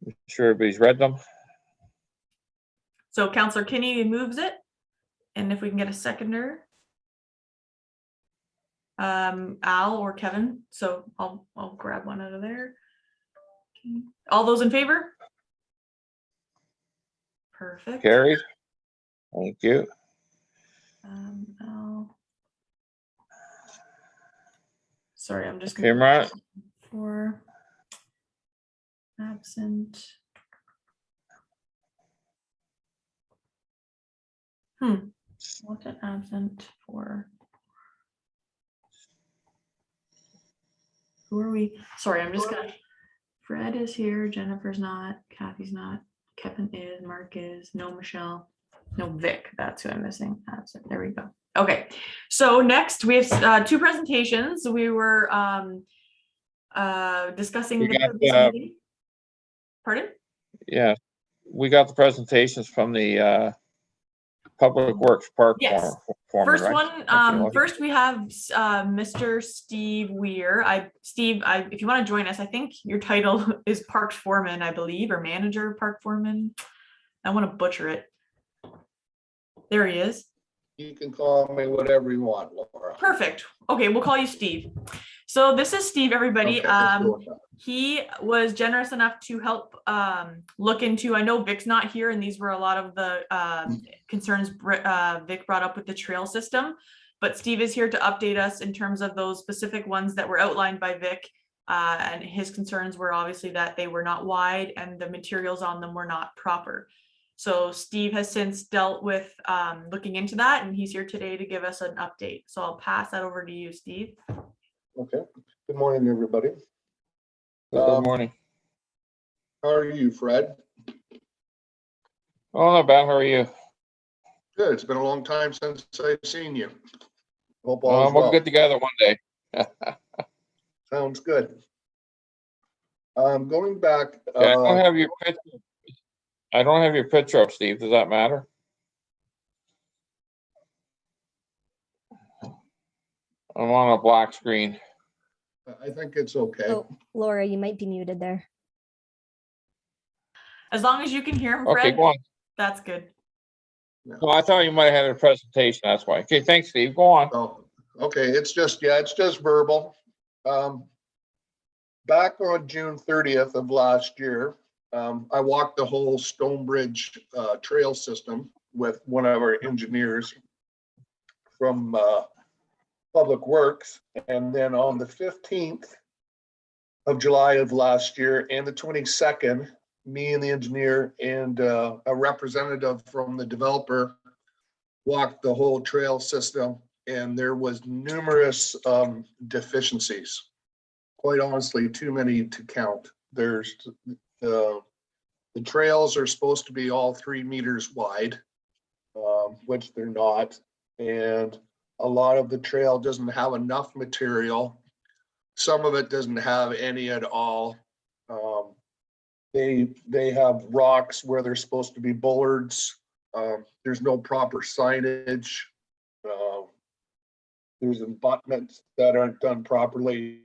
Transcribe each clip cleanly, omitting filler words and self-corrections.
I'm sure everybody's read them. So Councillor Kinney moves it. And if we can get a seconder. Al or Kevin. So I'll grab one out of there. Okay. All those in favor? Perfect. Carried. Thank you. Al. Sorry, I'm just Camera. for absent. What's an absent for? Who are we? Sorry, I'm just gonna. Fred is here. Jennifer's not. Kathy's not. Kevin is. Mark is. No Michelle. No Vic. That's who I'm missing. Absent. There we go. Okay. So next we have two presentations. We were discussing We got, the pardon? Yeah, we got the presentations from the Public Works Park. Yes. Foreman, First right? one, first we have Mr. Steve Weir. Steve, if you want to join us, I think your title is Park Foreman, I believe, or Manager Park Foreman. I want to butcher it. There he is. You can call me whatever you want, Laura. Perfect. Okay, we'll call you Steve. So this is Steve, everybody. Okay, he was generous enough to help look into, I know Vic's not here, and these were a lot of the concerns Vic brought up with the trail system, but Steve is here to update us in terms of those specific ones that were outlined by Vic, and his concerns were obviously that they were not wide and the materials on them were not proper. So Steve has since dealt with looking into that, and he's here today to give us an update. So I'll pass that over to you, Steve. Okay. Good morning, everybody. Good morning. How are you, Fred? Oh, not bad. How are you? Good. It's been a long time since I've seen you. Hope all is We'll well. get together one day. Sounds good. Going back. Okay, I don't have your picture. I don't have your picture up, Steve. Does that matter? I'm on a black screen. I think it's okay. Oh, Laura, you might be muted there. As long as you can hear him, Fred, Okay, go on. that's good. Well, I thought you might have had a presentation. That's why. Okay, thanks, Steve. Go on. Oh, okay. It's just verbal. Back on June 30th of last year, I walked the whole Stonebridge trail system with one of our engineers from Public Works. And then on the 15th of July of last year and the 22nd, me and the engineer and a representative from the developer walked the whole trail system, and there was numerous deficiencies. Quite honestly, too many to count. There's the trails are supposed to be all 3 meters wide, which they're not. And a lot of the trail doesn't have enough material. Some of it doesn't have any at all. They have rocks where they're supposed to be bollards. There's no proper signage. There's abutments that aren't done properly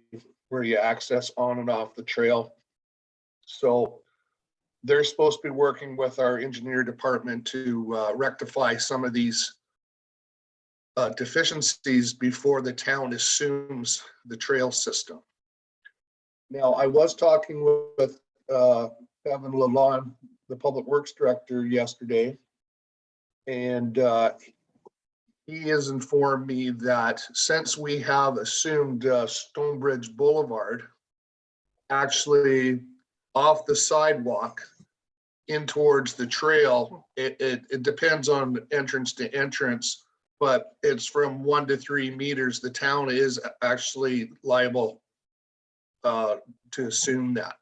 where you access on and off the trail. So they're supposed to be working with our engineer department to rectify some of these deficiencies before the town assumes the trail system. Now, I was talking with Kevin Lalonde, the Public Works Director, yesterday, and he has informed me that since we have assumed Stonebridge Boulevard, actually off the sidewalk in towards the trail, it depends on entrance to entrance, but it's from 1 to 3 meters. The town is actually liable to assume that.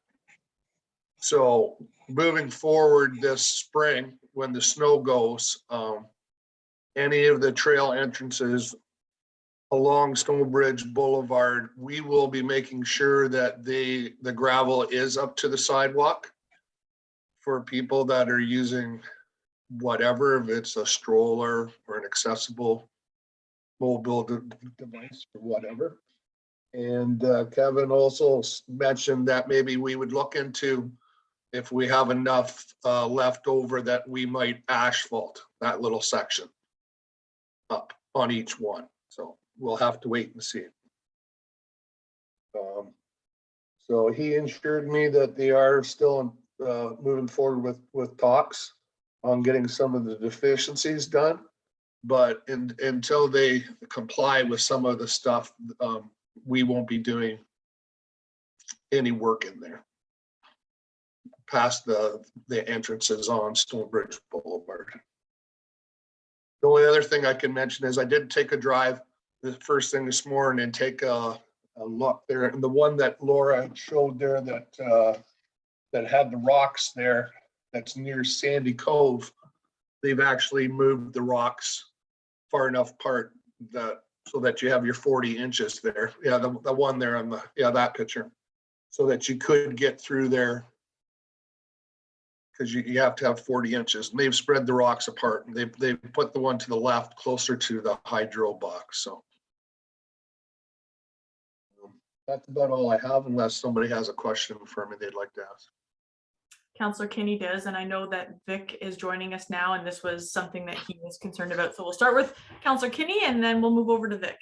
So moving forward this spring, when the snow goes, any of the trail entrances along Stonebridge Boulevard, we will be making sure that the gravel is up to the sidewalk for people that are using whatever, if it's a stroller or an accessible mobile device or whatever. And Kevin also mentioned that maybe we would look into if we have enough left over that we might asphalt that little section up on each one. So we'll have to wait and see. So he assured me that they are still moving forward with talks on getting some of the deficiencies done. But until they comply with some of the stuff, we won't be doing any work in there past the entrances on Stonebridge Boulevard. The only other thing I can mention is I did take a drive the first thing this morning and take a look there. And the one that Laura showed there that had the rocks there, that's near Sandy Cove, they've actually moved the rocks far enough apart that so that you have your 40 inches there. Yeah, the one there on the, yeah, that picture. So that you could get through there. Because you have to have 40 inches. And they've spread the rocks apart and they've put the one to the left closer to the hydro box. So that's about all I have, unless somebody has a question for me they'd like to ask. Councillor Kinney does, and I know that Vic is joining us now, and this was something that he was concerned about. So we'll start with Councillor Kinney, and then we'll move over to Vic.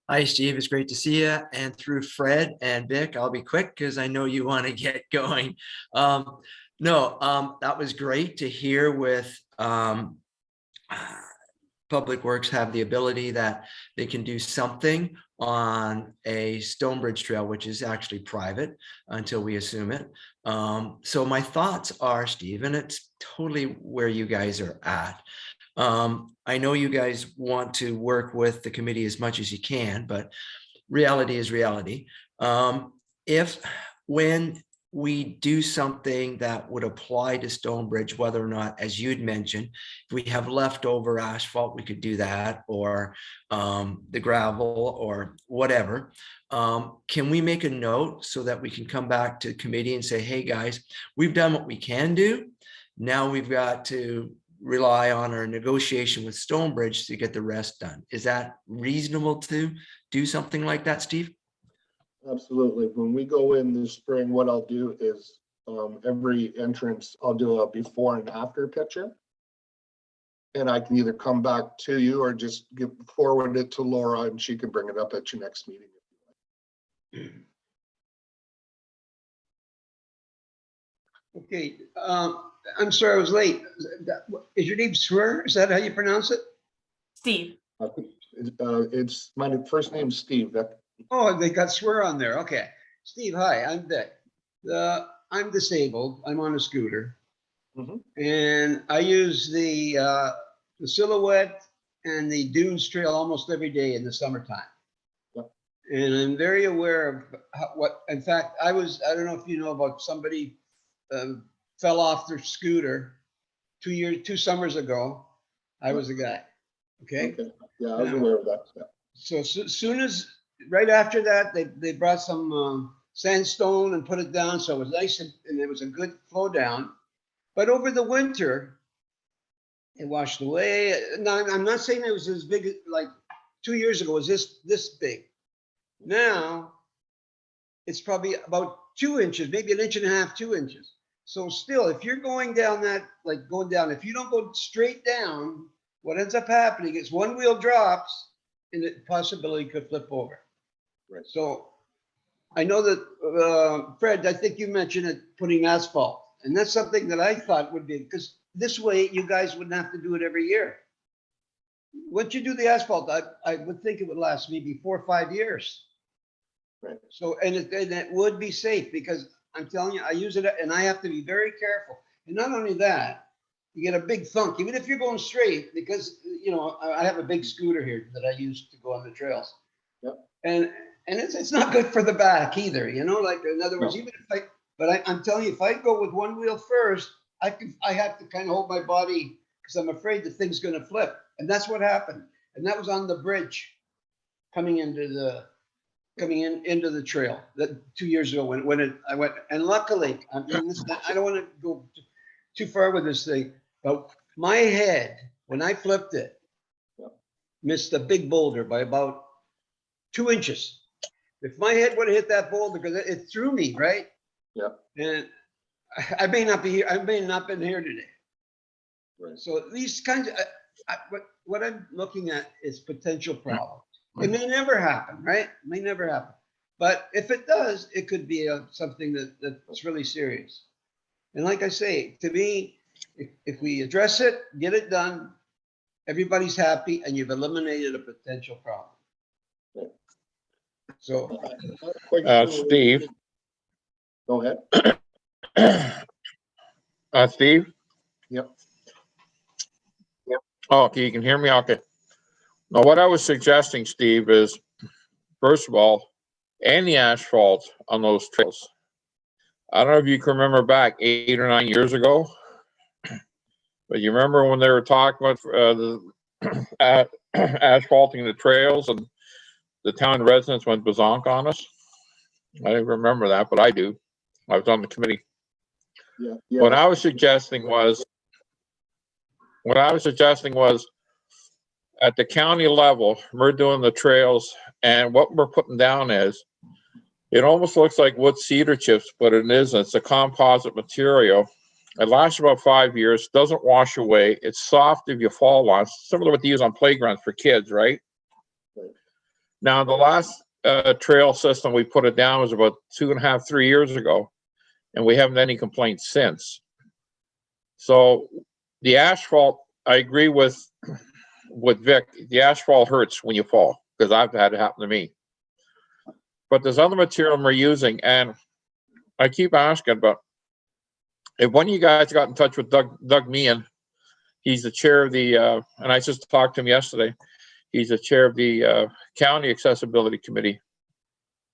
Hi, Steve. It's great to see you. And through Fred and Vic, I'll be quick because I know you want to get going. That was great to hear with Public Works have the ability that they can do something on a Stonebridge Trail, which is actually private until we assume it. So my thoughts are, Steve, and it's totally where you guys are at. I know you guys want to work with the committee as much as you can, but reality is reality. When we do something that would apply to Stonebridge, whether or not, as you'd mentioned, if we have leftover asphalt, we could do that, or the gravel or whatever. Can we make a note so that we can come back to committee and say, hey guys, we've done what we can do. Now we've got to rely on our negotiation with Stonebridge to get the rest done. Is that reasonable to do something like that, Steve? Absolutely. When we go in the spring, what I'll do is every entrance, I'll do a before and after picture. And I can either come back to you or just forward it to Laura and she can bring it up at your next meeting. Okay, I'm sorry I was late. Is your name Swear? Is that how you pronounce it? Steve. It's my first name, Steve. Oh, they got Swear on there. Okay. Steve, hi, I'm Vic. I'm disabled. I'm on a scooter. And I use the Silhouette and the Dunes Trail almost every day in the summertime. And I'm very aware of in fact, I don't know if you know about somebody fell off their scooter 2 summers ago. I was the guy. Okay. Yeah, I was aware of that. Yeah. So soon as, right after that, they brought some sandstone and put it down. So it was nice and it was a good flow down. But over the winter, it washed away. Now, I'm not saying it was as big, like 2 years ago, it was this big. Now, it's probably about 2 inches, maybe 1.5 inches, 2 inches. So still, if you're going down that, like going down, if you don't go straight down, what ends up happening is one wheel drops and the possibility could flip over. Right. So I know that, Fred, I think you mentioned it, putting asphalt. And that's something that I thought would be, because this way you guys wouldn't have to do it every year. Once you do the asphalt, I would think it would last maybe 4 or 5 years. Right. So, and it would be safe, because I'm telling you, I use it and I have to be very careful. And not only that, you get a big thunk, even if you're going straight, because, you know, I have a big scooter here that I use to go on the trails. Yep. And it's not good for the back either, you know, like, in other words, even if I'm telling you, if I go with one wheel first, I have to kind of hold my body because I'm afraid the thing's going to flip. And that's what happened. And that was on the bridge coming into the trail that 2 years ago when I went, and luckily, I mean, I don't want to go too far with this thing, but my head, when I flipped it, missed a big boulder by about 2 inches. If my head would have hit that boulder, because it threw me, right? Yep. And I may not be here, I may not been here today. Right. So these kinds of, what I'm looking at is potential problems. It may never happen, right? It may never happen. But if it does, it could be something that's really serious. And like I say, to me, if we address it, get it done, everybody's happy, and you've eliminated a potential problem. So, Steve. Go ahead. Steve? Yep. Oh, okay, you can hear me? Okay. Now, what I was suggesting, Steve, is first of all, any asphalt on those trails. I don't know if you can remember back 8 or 9 years ago, but you remember when they were talking about asphalting the trails and the town residents went bazonk on us? I didn't remember that, but I do. I was on the committee. Yeah. What I was suggesting was at the county level, we're doing the trails, and what we're putting down is, it almost looks like wood cedar chips, but it isn't. It's a composite material. It lasts about 5 years, doesn't wash away. It's soft if you fall on. It's similar to what they use on playgrounds for kids, right? Now, the last trail system we put it down was about 2.5, 3 years ago, and we haven't had any complaints since. So the asphalt, I agree with Vic, the asphalt hurts when you fall, because I've had it happen to me. But there's other material we're using, and I keep asking, but if one of you guys got in touch with Doug Meehan, he's the chair of the, and I just talked to him yesterday, he's the chair of the County Accessibility Committee,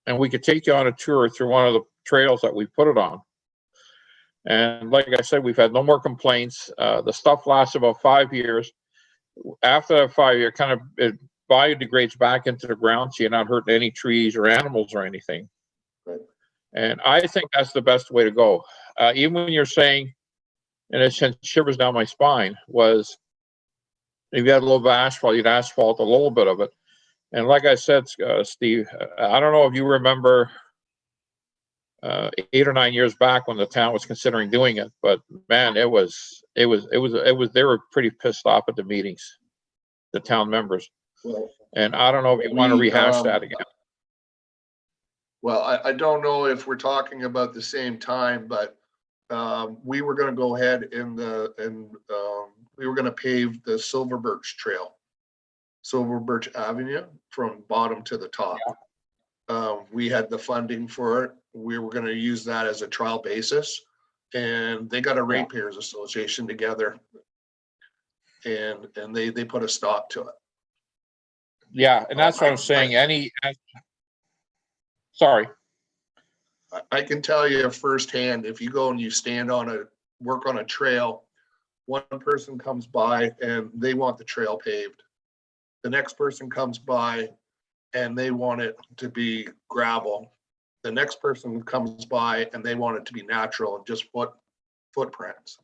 and we could take you on a tour through one of the trails that we put it on. And like I said, we've had no more complaints. The stuff lasts about 5 years. After that 5 year, kind of it biodegrades back into the ground, so you're not hurting any trees or animals or anything. Right. And I think that's the best way to go. Even when you're saying, and it sent shivers down my spine, was if you had a little bit of asphalt, you'd asphalt a little bit of it. And like I said, Steve, I don't know if you remember 8 or 9 years back when the town was considering doing it, but man, they were pretty pissed off at the meetings, the town members. Well, and I don't know if you want to rehash that again. Well, I don't know if we're talking about the same time, but we were gonna go ahead and we were gonna pave the Silver Birch Trail, Silver Birch Avenue from bottom to the top. We had the funding for it. We were gonna use that as a trial basis, and they got a ratepayers association together, and they put a stop to it. Yeah, and that's what I'm saying. Sorry. I can tell you firsthand, if you go and you stand on work on a trail, one person comes by and they want the trail paved. The next person comes by and they want it to be gravel. The next person comes by and they want it to be natural and just footprints.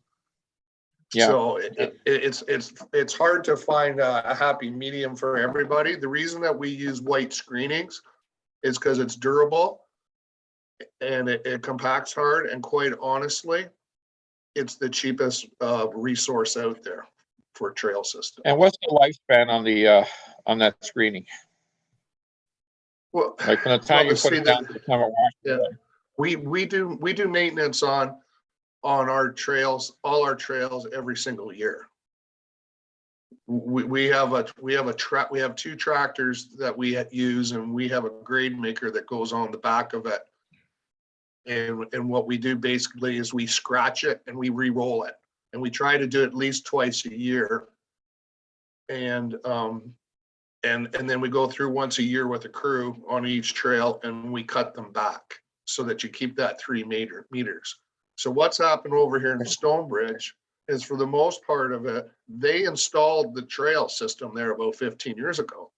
Yeah. So it's hard to find a happy medium for everybody. The reason that we use white screenings is because it's durable and it compacts hard, and quite honestly, it's the cheapest resource out there for a trail system. And what's the lifespan on that screening? Well, Like from the time you put it down to the time it washes away? we do maintenance on our trails, all our trails, every single year. We have two tractors that we use, and we have a grade maker that goes on the back of it. And what we do basically is we scratch it and we re-roll it, and we try to do it at least twice a year. And then we go through once a year with a crew on each trail, and we cut them back so that you keep that 3 meters. So what's happened over here in Stonebridge is, for the most part of it, they installed the trail system there about 15 years ago,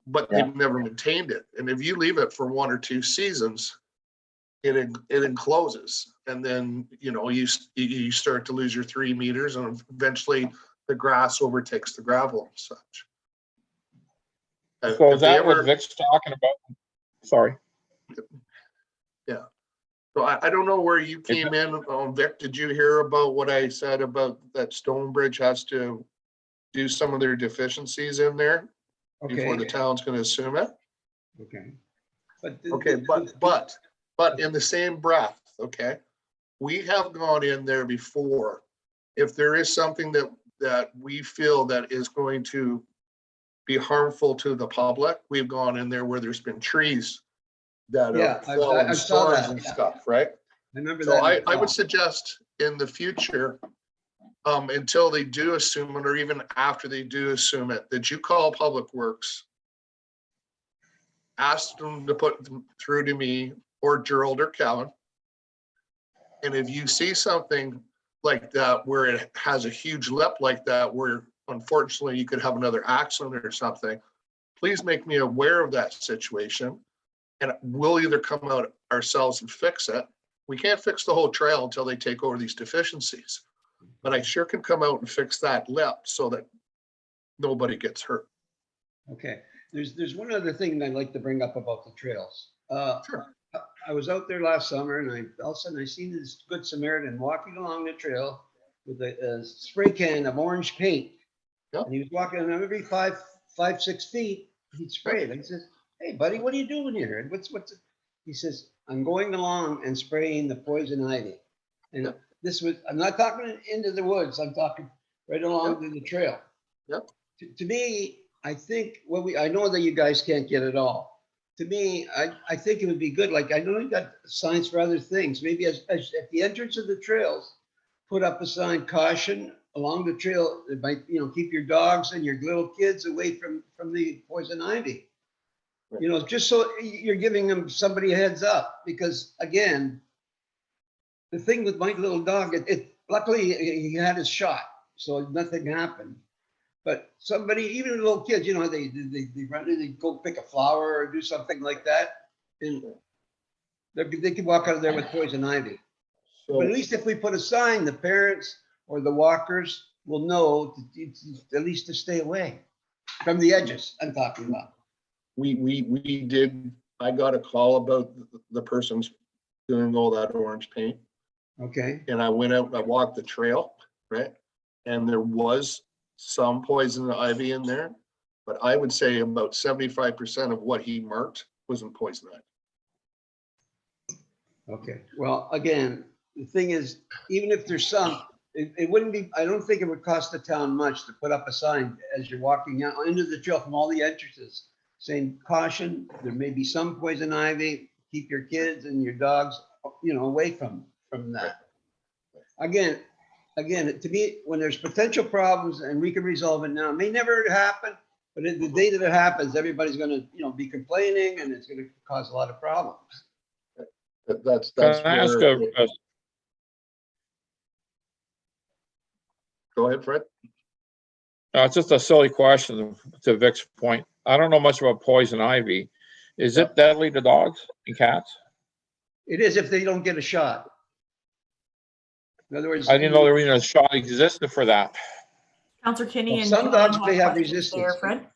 but they've never maintained it. And if you leave it for 1 or 2 seasons, it encloses, and then you start to lose your 3 meters, and eventually the grass overtakes the gravel and such. So is that what Vic's talking about? Sorry. So I don't know where you came in. Vic, did you hear about what I said about that Stonebridge has to do some of their deficiencies in there before the Okay, town's gonna assume it? okay. But. Okay, but in the same breath, okay, we have gone in there before. If there is something that we feel that is going to be harmful to the public, we've gone in there where there's been trees that Yeah, have fallen, I saw storms that, and yeah. stuff, right? I remember So that. I would suggest in the future, until they do assume it, or even after they do assume it, that you call Public Works, ask them to put them through to me or Gerald or Kevin. And if you see something like that, where it has a huge lip like that, where unfortunately you could have another accident or something, please make me aware of that situation. And we'll either come out ourselves and fix it. We can't fix the whole trail until they take over these deficiencies. But I sure can come out and fix that lip so that nobody gets hurt. Okay, there's one other thing I'd like to bring up about the trails. Sure. I was out there last summer and all of a sudden I seen this Good Samaritan walking along the trail with a spray can of orange paint. Yep. And he was walking, and every 6 feet, he'd spray it. And he says, "Hey buddy, what are you doing here? And what's it?" He says, "I'm going along and spraying the poison ivy." And Yep. this was, I'm not talking into the woods, I'm talking right along to the trail. Yep. To me, I think I know that you guys can't get it all. To me, I think it would be good. Like, I know you got signs for other things. Maybe as at the entrance of the trails, put up a sign, caution along the trail. It might, keep your dogs and your little kids away from the poison ivy. Just so you're giving them somebody a heads up, because again, the thing with my little dog, luckily he had his shot, so nothing happened. But somebody, even little kids, they run in, they go pick a flower or do something like that, and they could walk out of there with poison ivy. So But at least if we put a sign, the parents or the walkers will know at least to stay away from the edges I'm talking about. I got a call about the person's doing all that orange paint. Okay, And I went out and I walked the trail, right? And there was some poison ivy in there, but I would say about 75% of what he marked wasn't poison ivy. okay. Well, again, the thing is, even if there's some, it wouldn't be, I don't think it would cost the town much to put up a sign as you're walking out into the trail from all the entrances saying, caution, there may be some poison ivy, keep your kids and your dogs, away from that. Again, to me, when there's potential problems and we can resolve it now, it may never happen, but the day that it happens, everybody's gonna, be complaining and it's gonna cause a lot of problems. That's Can I ask where, go ahead, Fred. it's just a silly question to Vic's point. I don't know much about poison ivy. Is it deadly to dogs and cats? It is if they don't get a shot. In other words, I didn't know there was even a shot existed for that. Councillor Kinney Well, and some John dogs may have questions resistance. there, Fred.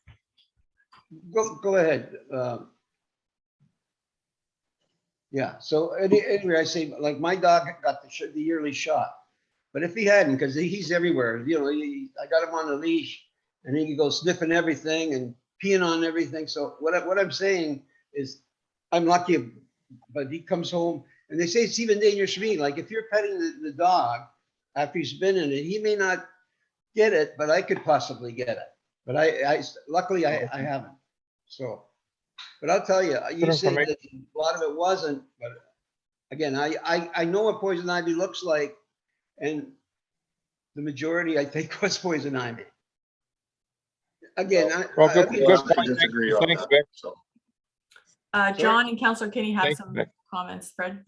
go ahead. Yeah, so anyway, I say, like, my dog got the yearly shot, but if he hadn't, because he's everywhere, I got him on a leash and he can go sniffing everything and peeing on everything. So what I'm saying is I'm lucky, but he comes home and they say it's even dangerous for me. Like, if you're petting the dog after he's been in it, he may not get it, but I could possibly get it. But I luckily I haven't. So, but I'll tell you, you said that a lot of it wasn't, but again, I know what poison ivy looks like, and the majority, I think, was poison ivy. Again, Good point. I disagree on Thanks, that. Vic. So John and Councillor Kinney have Thanks, some Vic. comments, Fred.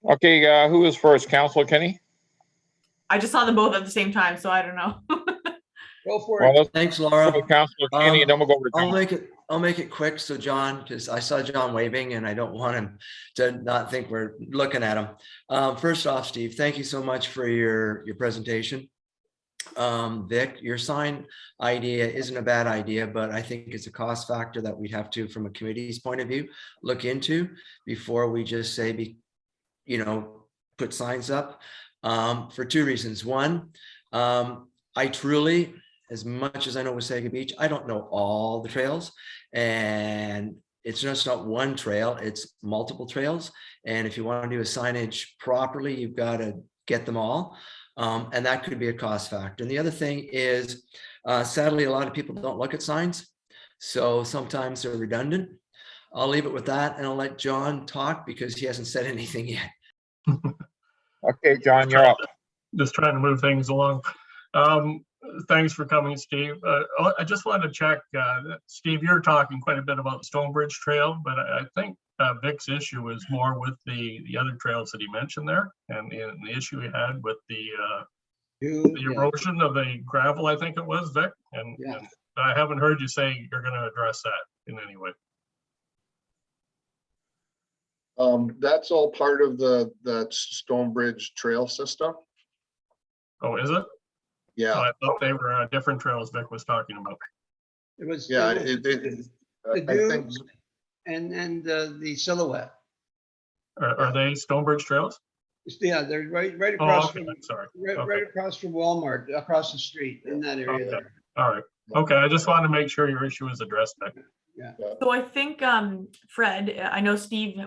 Okay, who is first? Councillor Kinney? I just saw them both at the same time, so I don't know. go for Well, it. let's Thanks, go Laura. with Councillor Kinney and then we'll go over to I'll make it quick. So John, because I saw John waving and I don't want him to not think we're looking at him. First off, Steve, thank you so much for your presentation. Vic, your sign idea isn't a bad idea, but I think it's a cost factor that we'd have to, from a committee's point of view, look into before we just say, put signs up, for two reasons. One, I truly, as much as I know Wasaga Beach, I don't know all the trails, and it's just not one trail, it's multiple trails. And if you want to do a signage properly, you've got to get them all. And that could be a cost factor. And the other thing is, sadly, a lot of people don't look at signs. So sometimes they're redundant. I'll leave it with that and I'll let John talk because he hasn't said anything yet. Okay, John, you're up. Just trying to move things along. Thanks for coming, Steve. I just wanted to check, Steve, you're talking quite a bit about Stonebridge Trail, but I think Vic's issue is more with the other trails that he mentioned there, and the issue he had with the erosion of the gravel, I think it was, Vic, and I haven't heard you say you're going to address that in any way. That's all part of the Stonebridge Trail system. Oh, is it? Yeah. Oh, I thought they were different trails Vic was talking about. It was. Yeah, The I think dunes and the silhouette. Are they Stonebridge trails? Yeah, they're right Oh, across okay, from, I'm sorry. right Okay. across from Walmart, across the street in that area Okay. there. All right. Okay, I just wanted to make sure your issue is addressed, Vic. So I think, Fred, I know Steve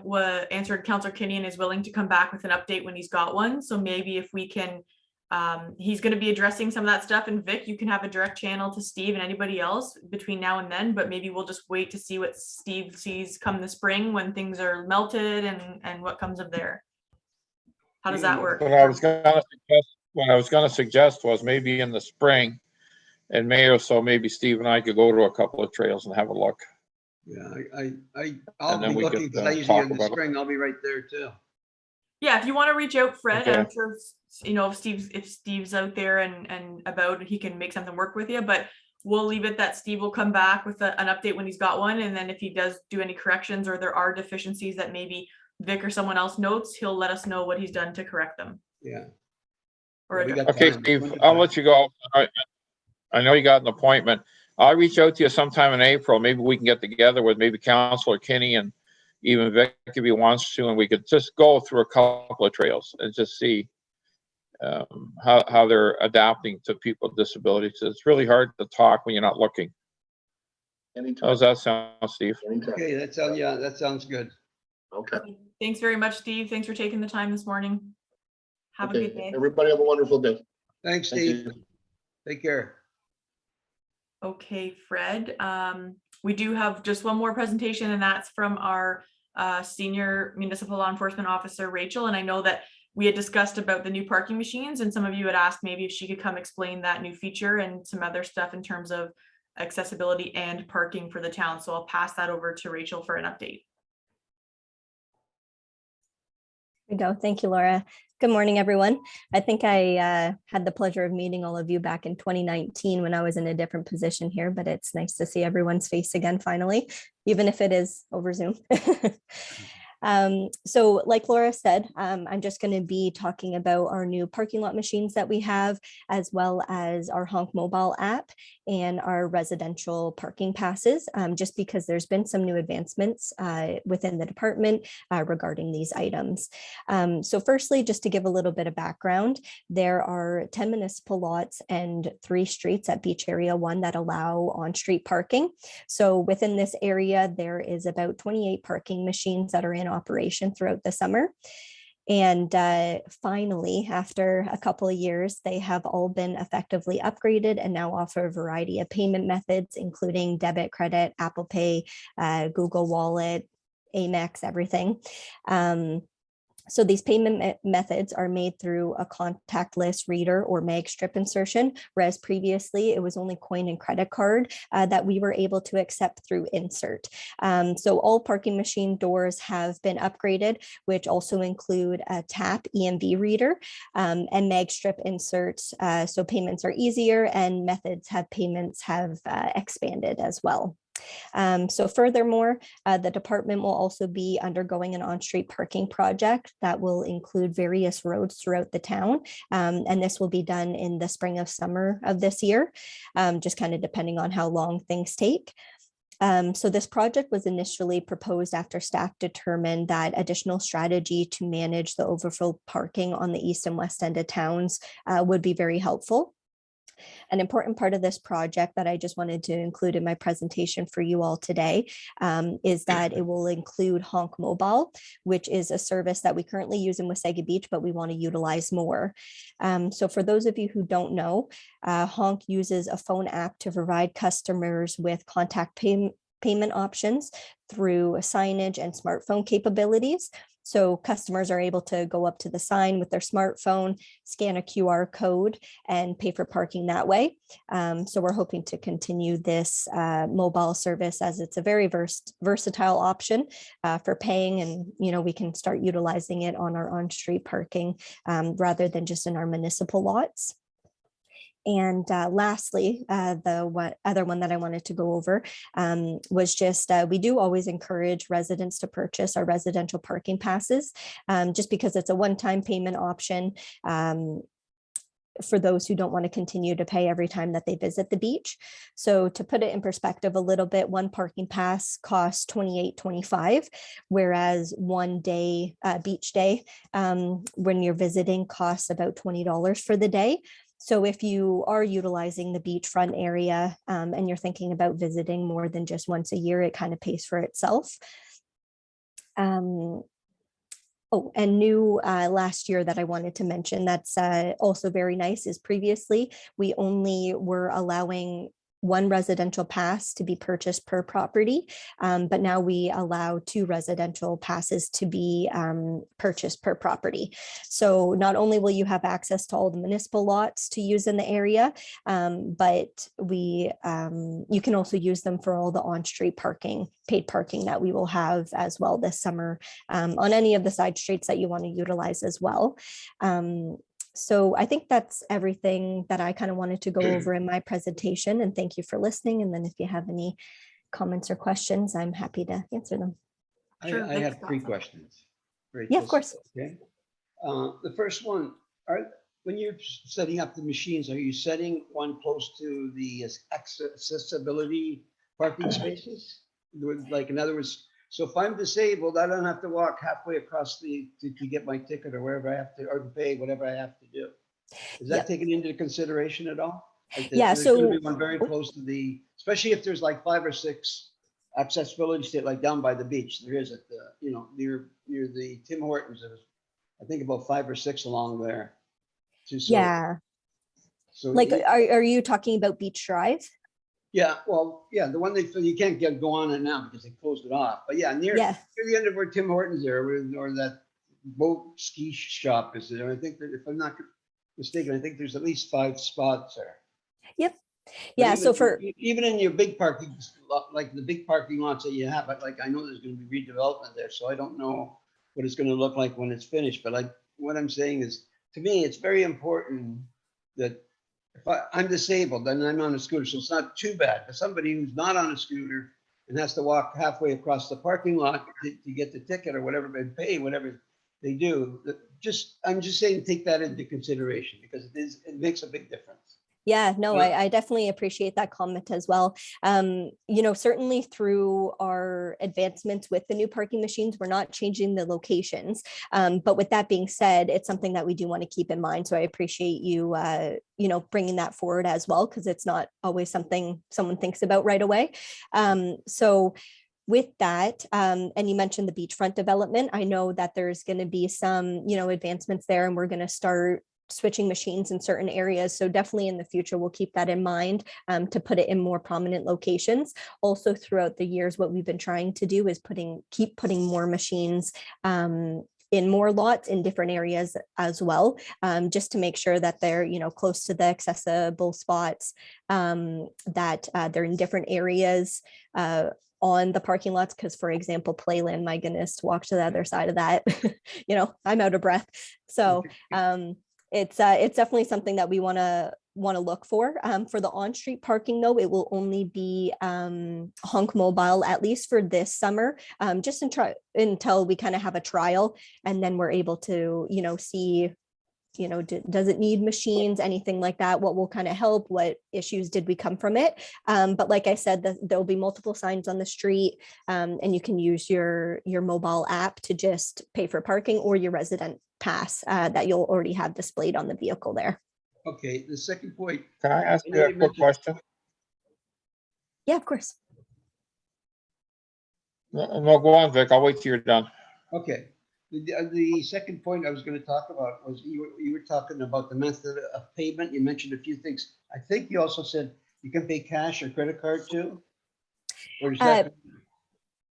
answered Councillor Kinney and is willing to come back with an update when he's got one. So maybe if we can, he's going to be addressing some of that stuff. And Vic, you can have a direct channel to Steve and anybody else between now and then, but maybe we'll just wait to see what Steve sees come the spring when things are melted and what comes of there. How does that work? What I was gonna suggest was maybe in the spring, in May or so, maybe Steve and I could go to a couple of trails and have a look. Yeah, I'll And then be we looking could, because I usually talk in the about it. spring, I'll be right there too. Yeah, if you want to reach out, Fred, Okay. I'm sure, if Steve's out there and about, he can make something work with you, but we'll leave it that Steve will come back with an update when he's got one. And then if he does do any corrections or there are deficiencies that maybe Vic or someone else notes, he'll let us know what he's done to correct them. Yeah. Or We address- got Okay, time, Steve, plenty of I'll time. let you go. I know you got an appointment. I'll reach out to you sometime in April. Maybe we can get together with maybe Councillor Kinney and even Vic if he wants to, and we could just go through a couple of trails and just see how they're adapting to people with disabilities. It's really hard to talk when you're not looking. anytime. How's that sound, Steve? Anytime. Okay, that sounds good. Okay. Thanks very much, Steve. Thanks for taking the time this morning. Have a Okay. good day. Everybody have a wonderful day. Thanks, Thank Steve. you. Take care. Okay, Fred, we do have just one more presentation, and that's from our senior municipal law enforcement officer, Rachel. And I know that we had discussed about the new parking machines, and some of you had asked maybe if she could come explain that new feature and some other stuff in terms of accessibility and parking for the town. So I'll pass that over to Rachel for an update. There we go. Thank you, Laura. Good morning, everyone. I think I had the pleasure of meeting all of you back in 2019 when I was in a different position here, but it's nice to see everyone's face again finally, even if it is over Zoom. So like Laura said, I'm just going to be talking about our new parking lot machines that we have, as well as our Honk mobile app and our residential parking passes, just because there's been some new advancements within the department regarding these items. So firstly, just to give a little bit of background, there are 10 municipal lots and 3 streets at Beach Area 1 that allow on-street parking. So within this area, there is about 28 parking machines that are in operation throughout the summer. And finally, after a couple of years, they have all been effectively upgraded and now offer a variety of payment methods, including debit, credit, Apple Pay, Google Wallet, Amex, everything. So these payment methods are made through a contactless reader or mag strip insertion, whereas previously it was only coin and credit card that we were able to accept through insert. So all parking machine doors have been upgraded, which also include a tap EMV reader and mag strip inserts. So payments are easier and payments have expanded as well. So furthermore, the department will also be undergoing an on-street parking project that will include various roads throughout the town. And this will be done in the spring of summer of this year, just kind of depending on how long things take. So this project was initially proposed after staff determined that additional strategy to manage the overflow parking on the east and west end of towns would be very helpful. An important part of this project that I just wanted to include in my presentation for you all today is that it will include Honk Mobile, which is a service that we currently use in Wasaga Beach, but we want to utilize more. So for those of you who don't know, Honk uses a phone app to provide customers with contact payment options through signage and smartphone capabilities. So customers are able to go up to the sign with their smartphone, scan a QR code, and pay for parking that way. So we're hoping to continue this mobile service, as it's a very versatile option for paying, and we can start utilizing it on our on-street parking rather than just in our municipal lots. And lastly, the other one that I wanted to go over was just we do always encourage residents to purchase our residential parking passes, just because it's a one-time payment option for those who don't want to continue to pay every time that they visit the beach. So to put it in perspective a little bit, one parking pass costs $28.25, whereas one day, beach day, when you're visiting, costs about $20 for the day. So if you are utilizing the beachfront area and you're thinking about visiting more than just once a year, it kind of pays for itself. Oh, and new last year that I wanted to mention that's also very nice is previously we only were allowing one residential pass to be purchased per property, but now we allow 2 residential passes to be purchased per property. So not only will you have access to all the municipal lots to use in the area, but you can also use them for all the on-street parking, paid parking that we will have as well this summer on any of the side streets that you want to utilize as well. So I think that's everything that I kind of wanted to go over in my presentation, and thank you for listening. And then if you have any comments or questions, I'm happy to answer them. Sure, I Vic's have got 3 some. questions. Yeah, of course. Okay. The first one, when you're setting up the machines, are you setting one close to the accessibility parking spaces? Like, in other words, so if I'm disabled, I don't have to walk halfway across to get my ticket or wherever I have to, or to pay whatever I have to do. Is that Yep. taken into consideration at all? Like, Yeah, there's gonna so- be one very close to especially if there's like 5 or 6 accessibility state, like down by the beach. There is at the, near the Tim Hortons. There's, I think, about 5 or 6 along there. Yeah, So like, are you talking about Beach Drive? yeah, well, yeah, the one you can't go on it now because they closed it off. But yeah, near the end of where Tim Hortons there, or that boat ski shop is there. I think that, if I'm not mistaken, I think there's at least 5 spots there. Yep. But Yeah. even, So for even in your big parking, like the big parking lots that you have, but like, I know there's going to be redevelopment there, so I don't know what it's going to look like when it's finished. But like, what I'm saying is, to me, it's very important that if I'm disabled and I'm on a scooter, so it's not too bad. For somebody who's not on a scooter and has to walk halfway across the parking lot to get the ticket or whatever, and pay whatever they do, I'm just saying, take that into consideration, because it makes a big difference. Yeah, no, I definitely appreciate that comment as well. Certainly through our advancements with the new parking machines, we're not changing the locations. But with that being said, it's something that we do want to keep in mind. So I appreciate you, bringing that forward as well, because it's not always something someone thinks about right away. So with that, and you mentioned the beachfront development, I know that there's going to be some, advancements there, and we're going to start switching machines in certain areas. So definitely in the future, we'll keep that in mind to put it in more prominent locations. Also throughout the years, what we've been trying to do is keep putting more machines in more lots in different areas as well, just to make sure that they're, close to the accessible spots, that they're in different areas on the parking lots. Because, for example, Playland, my goodness, to walk to the other side of that, I'm out of breath. So it's definitely something that we want to want to look for. For the on-street parking though, it will only be Honk Mobile, at least for this summer, just until we kind of have a trial, and then we're able to, see, does it need machines, anything like that? What will kind of help? What issues did we come from it? But like I said, there'll be multiple signs on the street, and you can use your mobile app to just pay for parking, or your resident pass that you'll already have displayed on the vehicle there. Okay, the second point. Can I ask I you know a you quick mentioned- question? Yeah, of course. No, go on, Vic. I'll wait till you're done. Okay, the second point I was going to talk about was you were talking about the method of payment. You mentioned a few things. I think you also said you can pay cash or credit card too? Or is that?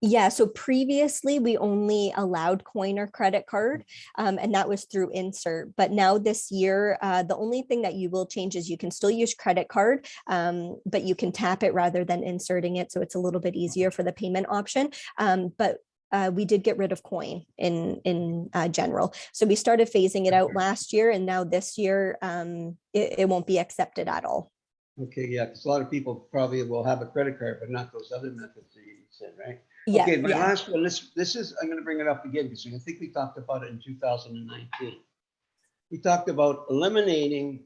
Yeah, so previously we only allowed coin or credit card, and that was through insert. But now this year, the only thing that you will change is you can still use credit card, but you can tap it rather than inserting it. So it's a little bit easier for the payment option. But we did get rid of coin in general. So we started phasing it out last year, and now this year it won't be accepted at all. Okay, yeah, because a lot of people probably will have a credit card, but not those other methods that you said, right? Yeah, Okay, my yeah. last one, this is, I'm going to bring it up again because I think we talked about it in 2019. We talked about eliminating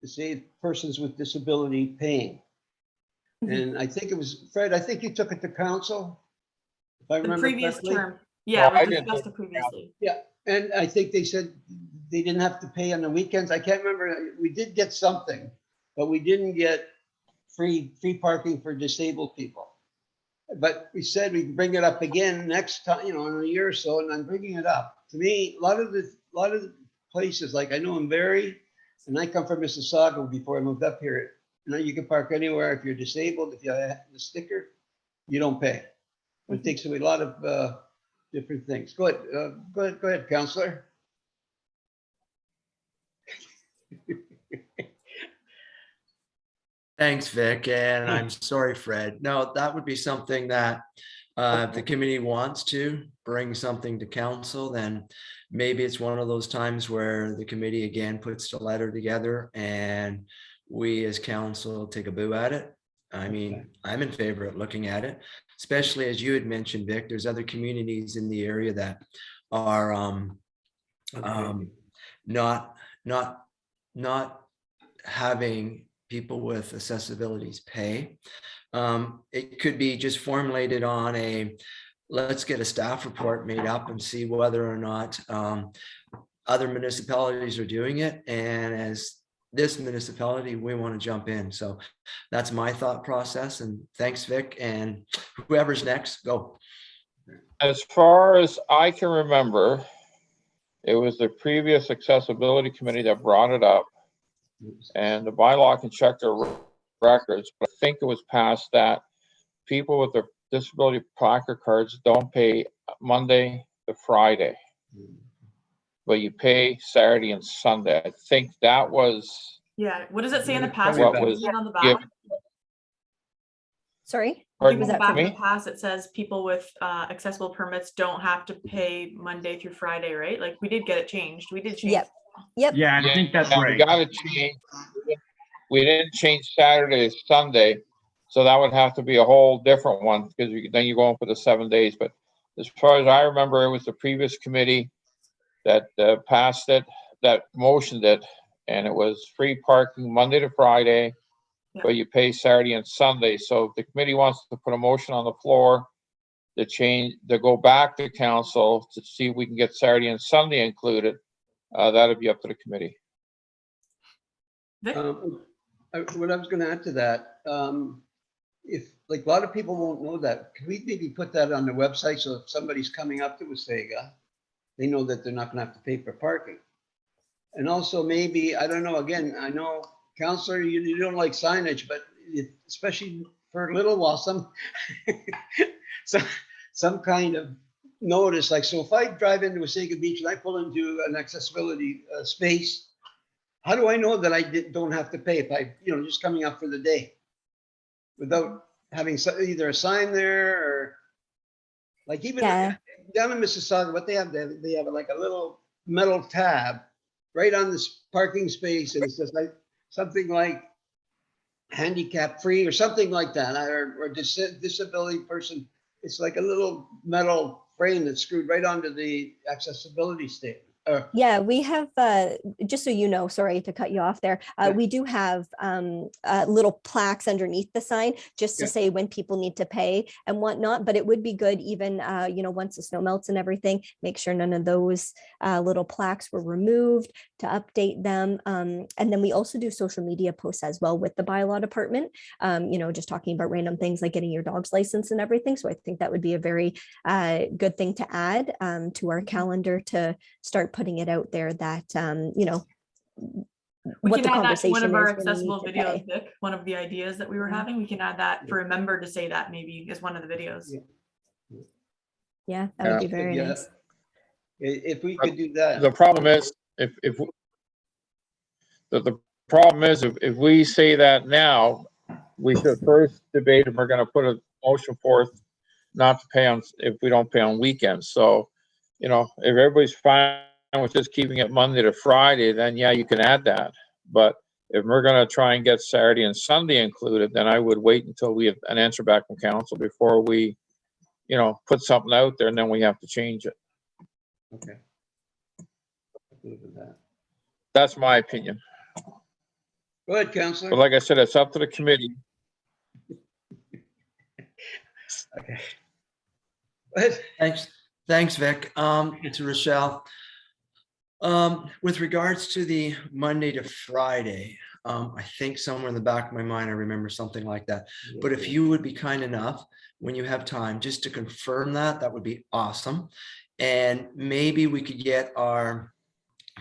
the say persons with disability paying. Mhm. And I think it was, Fred, I think you took it to council, if I The remember previous correctly. term. Yeah, No, I we didn't discussed take it previously. Yeah, and I think they said they didn't have to pay on the weekends. I can't remember. We did get something, but we didn't get free parking for disabled people. But we said we'd bring it up again next time, in a year or so, and I'm bringing it up. To me, a lot of the places, like I know in Barrie, and I come from Mississauga before I moved up here. You can park anywhere if you're disabled. If you have the sticker, you don't pay. It takes away a lot of different things. Go ahead, Councillor. Thanks, Vic, and I'm sorry, Fred. No, that would be something that if the committee wants to bring something to council, then maybe it's one of those times where the committee again puts the letter together and we as council take a boo at it. I mean, I'm in favor of looking at it, especially as you had mentioned, Vic, there's other communities in the area that are not having people with accessibilities pay. It could be just formulated on let's get a staff report made up and see whether or not other municipalities are doing it. And as this municipality, we want to jump in. So that's my thought process. And thanks, Vic. And whoever's next, go. As far as I can remember, it was the previous accessibility committee that brought it up. And the bylaw can check their records, but I think it was passed that people with their disability placard cards don't pay Monday to Friday, but you pay Saturday and Sunday. I think that was Yeah, what does it say in the Tell pass? me what about was On the back? given. Sorry, I think Pardon on the that back for of me? the pass, it says people with accessible permits don't have to pay Monday through Friday, right? Like we did get it changed. We did change. Yep. Yeah, I think that's Yeah, we right. gotta change. We didn't change Saturday to Sunday, so that would have to be a whole different one because then you're going for the 7 days. But as far as I remember, it was the previous committee that passed it, that motioned it, and it was free parking Monday to Friday, but you pay Saturday and Sunday. So if the committee wants to put a motion on the floor to go back to council to see if we can get Saturday and Sunday included, that'd be up to the committee. Vic? What I was going to add to that, if like a lot of people won't know that, can we maybe put that on the website so if somebody's coming up to Osega, they know that they're not going to have to pay for parking. And also maybe, I don't know, again, I know, Councillor, you don't like signage, but especially for a little while, some kind of notice, like, so if I drive into Osega Beach and I pull into an accessibility space, how do I know that I don't have to pay if I, just coming up for the day without having either a sign there or like even down in Mississauga, what they have like a little metal tab right on this parking space. And it says, something like handicap free or something like that, or disability person. It's like a little metal frame that's screwed right onto the accessibility statement. Yeah, we have, just so you know, sorry to cut you off there. Yeah. We do have little plaques underneath the sign just to Yeah. say when people need to pay and whatnot. But it would be good even, you know, once the snow melts and everything, make sure none of those little plaques were removed to update them. And then we also do social media posts as well with the bylaw department, you know, just talking about random things like getting your dog's license and everything. So I think that would be a very good thing to add to our calendar to start putting it out there that, you know, We what can the add that to conversation one is of our when you need accessible to videos, pay. Vic, one of the ideas that we were having. We can add that for a member to say that maybe as one of the videos. Yeah. Yeah, that would be very Yeah. nice. If we could do that. The problem is, if the problem is, if we say that now, we should first debate if we're gonna put a motion forth not to pay on, if we don't pay on weekends. So, you know, if everybody's fine with just keeping it Monday to Friday, then yeah, you can add that. But if we're gonna try and get Saturday and Sunday included, then I would wait until we have an answer back from council before we, you know, put something out there, and then we have to change it. Okay. Good with that. That's my opinion. Go ahead, Councillor. But like I said, it's up to the committee. Okay. Go ahead. Thanks, Vic. It's Rochelle. With regards to the Monday to Friday, I think somewhere in the back of my mind, I remember something like that. But if you would be kind enough, when you have time, just to confirm that, that would be awesome. And maybe we could get our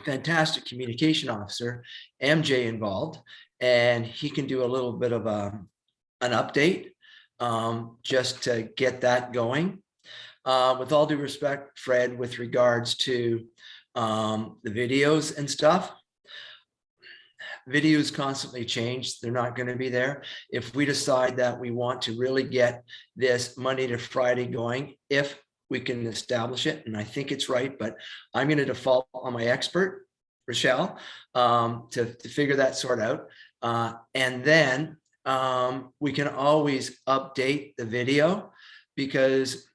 fantastic communication officer, MJ, involved, and he can do a little bit of an update just to get that going. With all due respect, Fred, with regards to the videos and stuff, videos constantly change. They're not going to be there. If we decide that we want to really get this Monday to Friday going, if we can establish it, and I think it's right, but I'm going to default on my expert, Rochelle, to figure that sort out. And then we can always update the video, because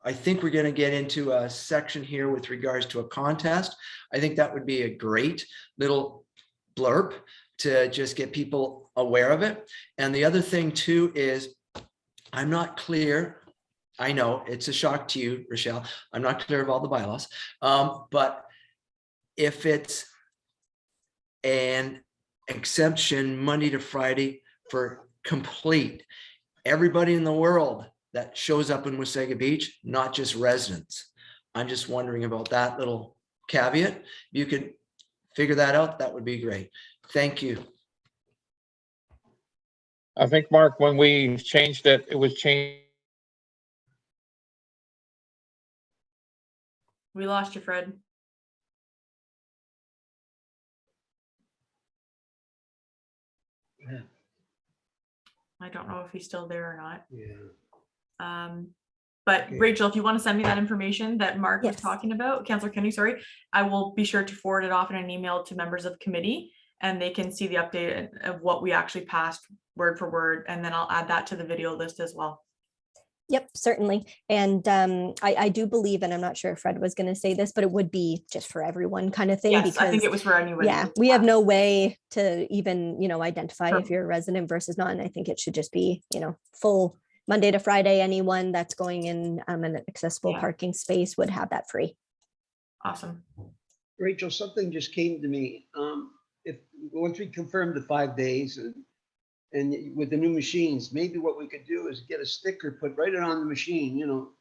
I think we're going to get into a section here with regards to a contest. I think that would be a great little blurb to just get people aware of it. And the other thing too is, I'm not clear. I know it's a shock to you, Rochelle. I'm not clear of all the bylaws. But if it's an exemption Monday to Friday for complete, everybody in the world that shows up in Wasaga Beach, not just residents. I'm just wondering about that little caveat. If you could figure that out, that would be great. Thank you. I think, Mark, when we changed it, it was changed. We lost you, Fred. Yeah. I don't know if he's still there or not. Yeah. But Okay. Rachel, if you want to send me that information that Mark was Yes. talking about, Councillor Kinney, sorry, I will be sure to forward it off in an email to members of committee, and they can see the update of what we actually passed word for word, and then I'll add that to the video list as well. Yep, certainly. And I do believe, and I'm not sure if Fred was going to say this, but it would be just for everyone kind of thing. Yes, I think because it was for anyone. yeah, we have no way to even, you know, identify Sure. if you're a resident versus not. And I think it should just be, you know, full Monday to Friday. Anyone that's going in an accessible Yeah. parking space would have that free. Awesome. Rachel, something just came to me. If once we confirm the 5 days and with the new machines, maybe what we could do is get a sticker put right on the machine. You know,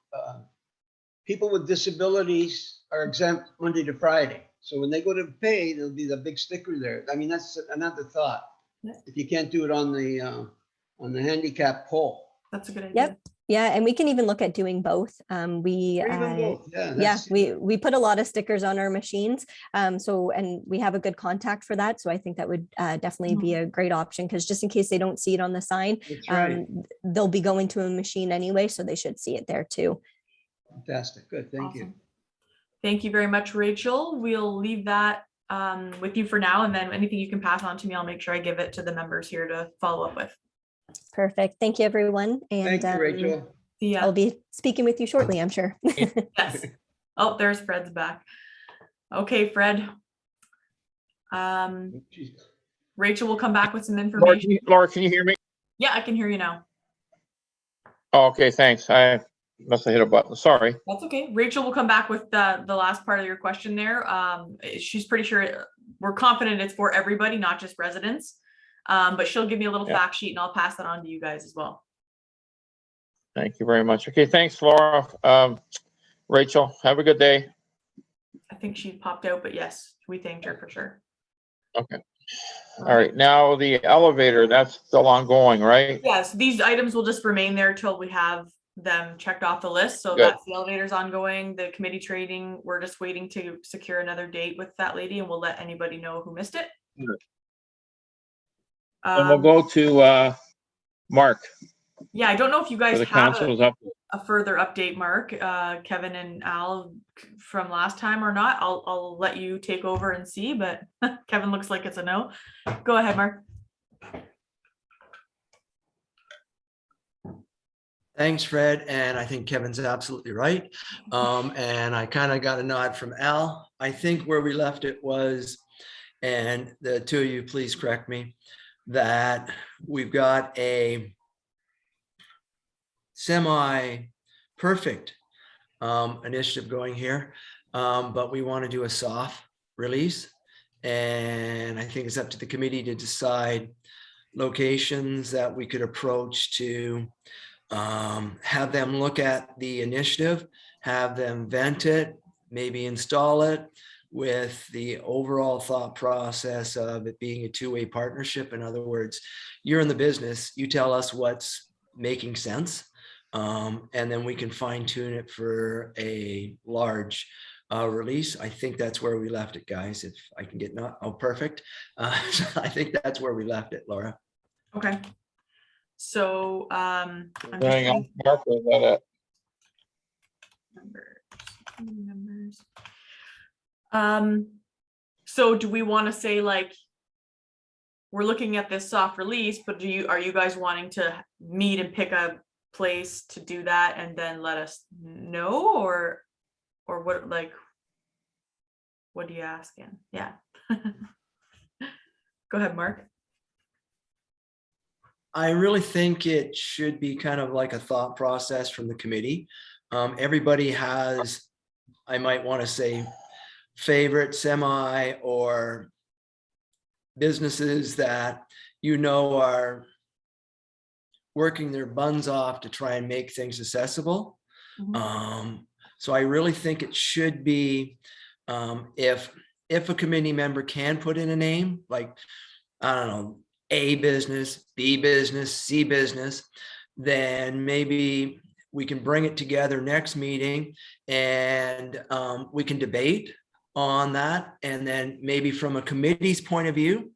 people with disabilities are exempt Monday to Friday. So when they go to pay, there'll be the big sticker there. I mean, that's another thought. Yeah. If you can't do it on the handicap pole. That's a good idea. Yep. Yeah, and we can even look at doing both. We Or even both. yeah, that's- we put a lot of stickers on our machines. So, and we have a good contact for that. So I think that would definitely be a great option, because just in case they don't see it on the sign, That's right. they'll be going to a machine anyway, so they should see it there too. Fantastic. Good. Thank you. Awesome. Thank you very much, Rachel. We'll leave that with you for now, and then anything you can pass on to me, I'll make sure I give it to the members here to follow up with. Perfect. Thank you, everyone. And Thank you, Rachel. Yeah. I'll be speaking with you shortly, I'm sure. Yes. Oh, there's Fred's back. Okay, Fred. Rachel will come back with some information. Laura, can you hear me? Yeah, I can hear you now. Oh, okay, thanks. I must have hit a button. Sorry. That's okay. Rachel will come back with the last part of your question there. She's pretty sure, we're confident it's for everybody, not just residents. But she'll give me a little fact sheet and I'll pass that on to you guys as well. Thank you very much. Okay, thanks, Laura. Rachel, have a good day. I think she popped out, but yes, we thanked her for sure. Okay. All right, now the elevator, that's still ongoing, right? Yes, these items will just remain there till we have them checked off the list. So Good. that's the elevator's ongoing. The committee trading, we're just waiting to secure another date with that lady and we'll let anybody know who missed it. Good. And we'll go to Mark Yeah, I don't know if you for guys the have council's update. a further update, Mark, Kevin and Al from last time or not. I'll let you take over and see, but Kevin looks like it's a no. Go ahead, Mark. Thanks, Fred. And I think Kevin's absolutely right. And I kind of got a nod from Al. I think where we left it was, and the two of you, please correct me, that we've got a semi-perfect initiative going here, but we want to do a soft release. And I think it's up to the committee to decide locations that we could approach to have them look at the initiative, have them vent it, maybe install it with the overall thought process of it being a two-way partnership. In other words, you're in the business, you tell us what's making sense. And then we can fine tune it for a large release. I think that's where we left it, guys. If I can get perfect. I think that's where we left it, Laura. Okay. So I'm just Hang on, Mark, was that it? numbers. So do we want to say, like, we're looking at this soft release, but are you guys wanting to meet and pick a place to do that and then let us know, or what, like, what are you asking? Yeah. Go ahead, Mark. I really think it should be kind of like a thought process from the committee. Everybody has, I might want to say, favorite semi or businesses that you know are working their buns off to try and make things accessible. So I really think it should be, if a committee member can put in a name, like, I don't know, A business, B business, C business, then maybe we can bring it together next meeting and we can debate on that. And then maybe from a committee's point of view,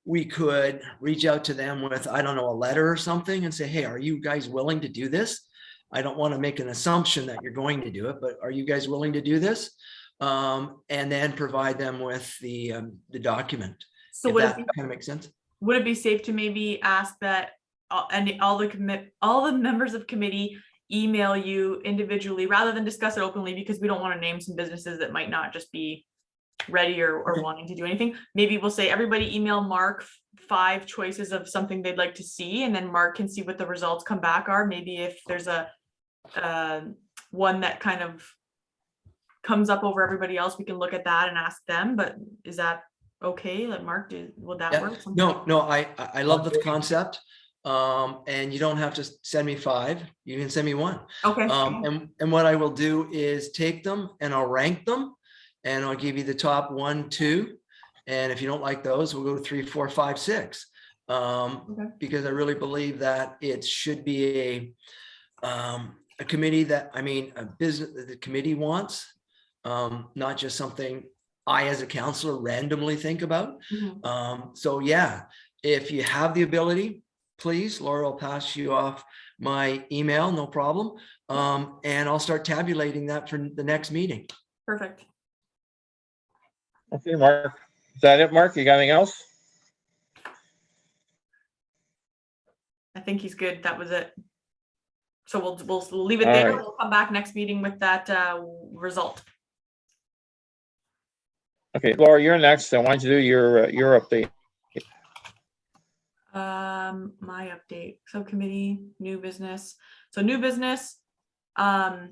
we could reach out to them with, I don't know, a letter or something and say, hey, are you guys willing to do this? I don't want to make an assumption that you're going to do it, but are you guys willing to do this? And then provide them with the document. So If that kind of makes sense. would it be safe to maybe ask that all the members of committee email you individually rather than discuss it openly, because we don't want to name some businesses that might not just be ready or wanting to do anything. Maybe we'll say everybody email Mark 5 choices of something they'd like to see, and then Mark can see what the results come back are. Maybe if there's a one that kind of comes up over everybody else, we can look at that and ask them. But is that okay? Like, Mark, would that work? No, I love the concept. And you don't have to send me 5, you can send me 1. Okay. And what I will do is take them and I'll rank them and I'll give you the top 1, 2. And if you don't like those, we'll go to 3, 4, 5, 6. Because I really believe that it should be a committee that, I mean, a business that the committee wants, not just something I as a councillor randomly think about. So yeah, if you have the ability, please, Laura will pass you off my email, no problem. And I'll start tabulating that for the next meeting. Perfect. Okay, Mark. Is that it, Mark? You got anything else? I think he's good. That was it. So we'll leave it All there. right. We'll come back next meeting with that result. Okay, Laura, you're next. I want you to do your update. My update, subcommittee, new business. So new business, I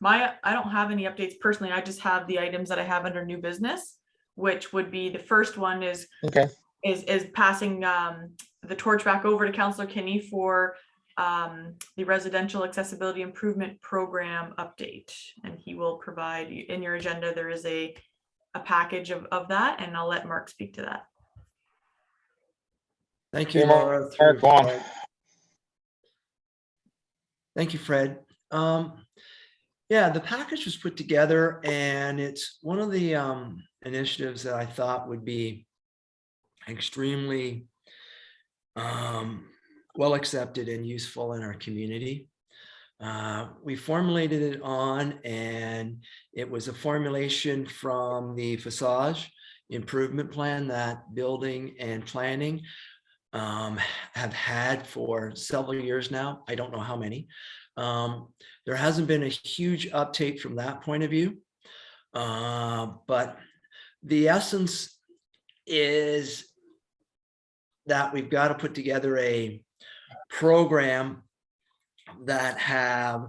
don't have any updates personally. I just have the items that I have under new business, which would be the first one is Okay. is passing the torch back over to Councillor Kinney for the residential accessibility improvement program update, and he will provide in your agenda. There is a package of that, and I'll let Mark speak to that. Thank you, Okay, Laura. Mark, through go on. Fred. Thank you, Fred. Yeah, the package was put together, and it's one of the initiatives that I thought would be extremely well accepted and useful in our community. We formulated it on, and it was a formulation from the facade improvement plan that building and planning have had for several years now. I don't know how many. There hasn't been a huge uptake from that point of view, but the essence is that we've got to put together a program that have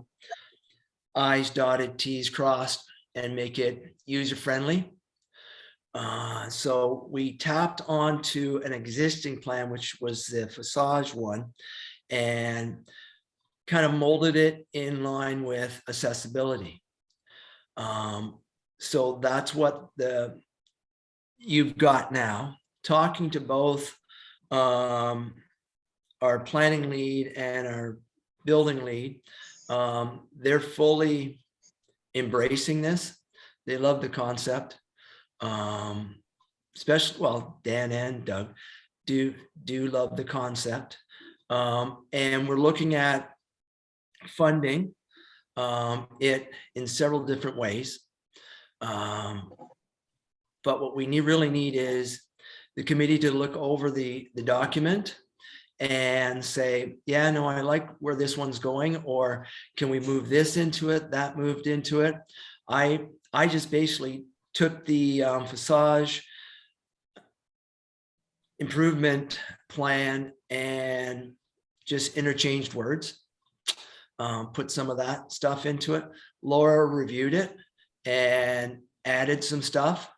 I's dotted, T's crossed, and make it user-friendly. So we tapped onto an existing plan, which was the facade one, and kind of molded it in line with accessibility. So that's what you've got now. Talking to both our planning lead and our building lead, they're fully embracing this. They love the concept. Especially, well, Dan and Doug do love the concept. And we're looking at funding it in several different ways. But what we really need is the committee to look over the document and say, yeah, no, I like where this one's going, or can we move this into it, that moved into it. I just basically took the facade improvement plan and just interchanged words, put some of that stuff into it. Laura reviewed it and added some stuff.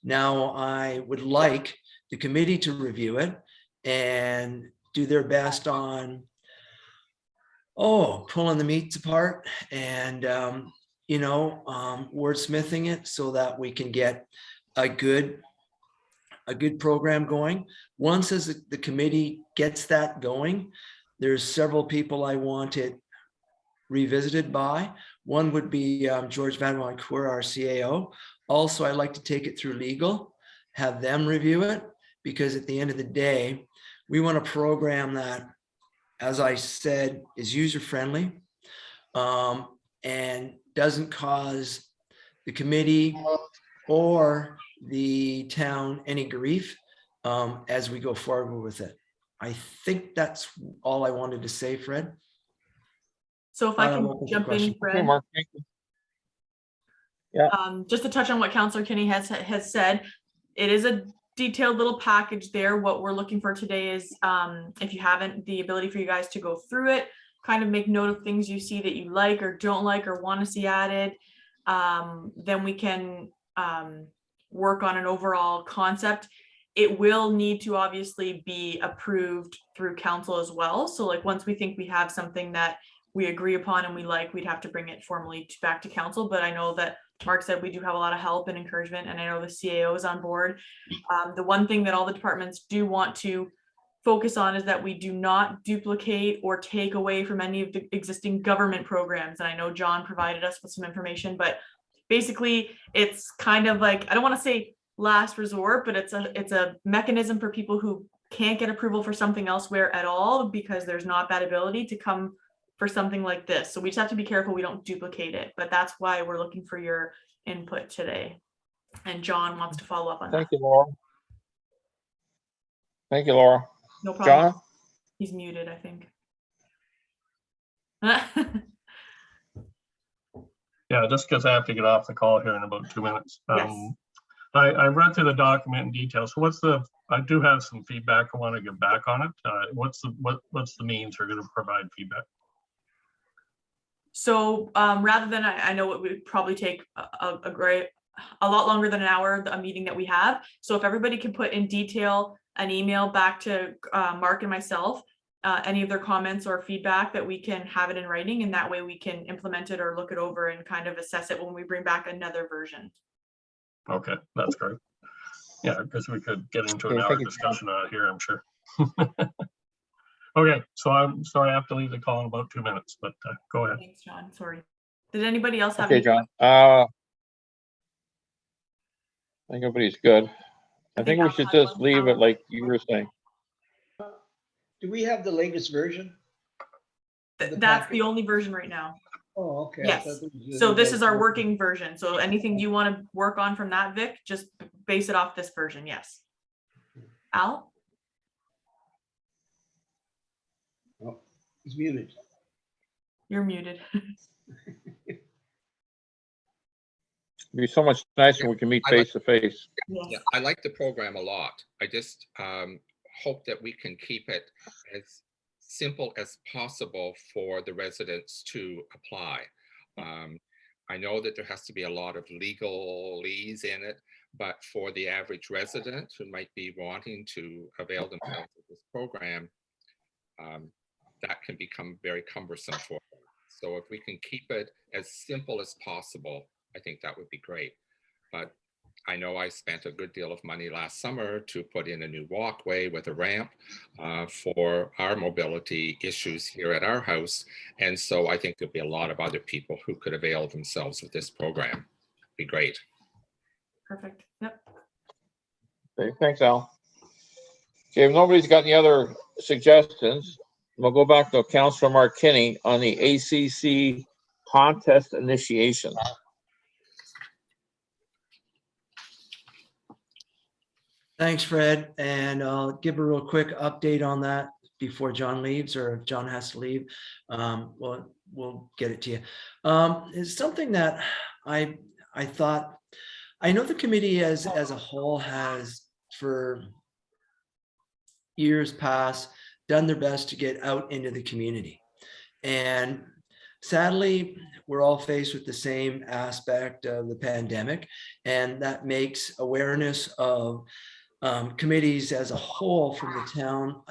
Now I would like the committee to review it and do their best on pulling the meats apart and wordsmithing it so that we can get a good program going. Once as the committee gets that going, there's several people I want it revisited by. One would be George Van Wancourt, our CAO. Also, I'd like to take it through legal, have them review it, because at the end of the day, we want a program that, as I said, is user-friendly and doesn't cause the committee or the town any grief as we go forward with it. I think that's all I wanted to say, Fred. So if I can jump in, Okay, Fred, Mark, thank you. Yeah. just to touch on what Councillor Kinney has said, it is a detailed little package there. What we're looking for today is, if you haven't, the ability for you guys to go through it, kind of make note of things you see that you like or don't like or want to see added. Then we can work on an overall concept. It will need to obviously be approved through council as well. So like once we think we have something that we agree upon and we like, we'd have to bring it formally back to council. But I know that Mark said we do have a lot of help and encouragement, and I know the CAO is on board. The one thing that all the departments do want to focus on is that we do not duplicate or take away from any of the existing government programs. And I know John provided us with some information, but basically it's kind of like, I don't want to say last resort, but it's a mechanism for people who can't get approval for something elsewhere at all because there's not that ability to come for something like this. So we just have to be careful we don't duplicate it, but that's why we're looking for your input today. And John wants to follow up on Thank that. you, Laura. Thank you, Laura. No problem. John? He's muted, I think. Yeah, just because I have to get off the call here in about 2 minutes. Yes. I read through the document in detail. So I do have some feedback. I want to get back on it. What's the means we're going to provide feedback? So rather than, I know it would probably take a lot longer than an hour, a meeting that we have. So if everybody can put in detail an email back to Mark and myself, any of their comments or feedback, that we can have it in writing, and that way we can implement it or look it over and kind of assess it when we bring back another version. Okay, that's great. Yeah, because we could get into an Okay, hour thank you, discussion on it here, I'm sure. Okay, so I'm sorry I have to leave the call in about 2 minutes, but go ahead. Thanks, John. Sorry. Did anybody else have? Okay, any John. I think everybody's good. I think we Al should had just one. leave it Al? like you were saying. Do we have the latest version? the That's packet? the only version right now. Oh, okay. I Yes. thought there was So a- this is our working version. So anything you want to work on from that, Vic, just base it off this version. Yes. Al? Oh, he's muted. You're muted. It'd be so much nicer when we can meet I like- face to face. Yes. Yeah, I like the program a lot. I just hope that we can keep it as simple as possible for the residents to apply. I know that there has to be a lot of legalese in it, but for the average resident who might be wanting to avail themselves of this program, that can become very cumbersome for them. So if we can keep it as simple as possible, I think that would be great. But I know I spent a good deal of money last summer to put in a new walkway with a ramp for our mobility issues here at our house. And so I think there'll be a lot of other people who could avail themselves of this program. Be great. Perfect. Yep. Okay, thanks, Al. Okay, if nobody's got any other suggestions, we'll go back to Councillor Mark Kinney on the ACC contest initiation. Thanks, Fred. And I'll give a real quick update on that before John leaves, or if John has to leave, we'll get it to you. It's something that I thought, I know the committee as a whole has for years past done their best to get out into the community. And sadly, we're all faced with the same aspect of the pandemic, and that makes awareness of committees as a whole from the town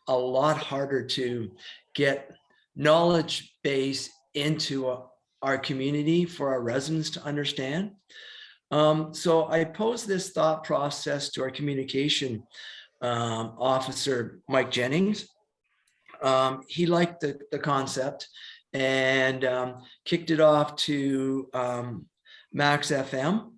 a lot harder to get knowledge base into our community for our residents to understand. So I posed this thought process to our communication officer, Mike Jennings. He liked the concept and kicked it off to Max FM.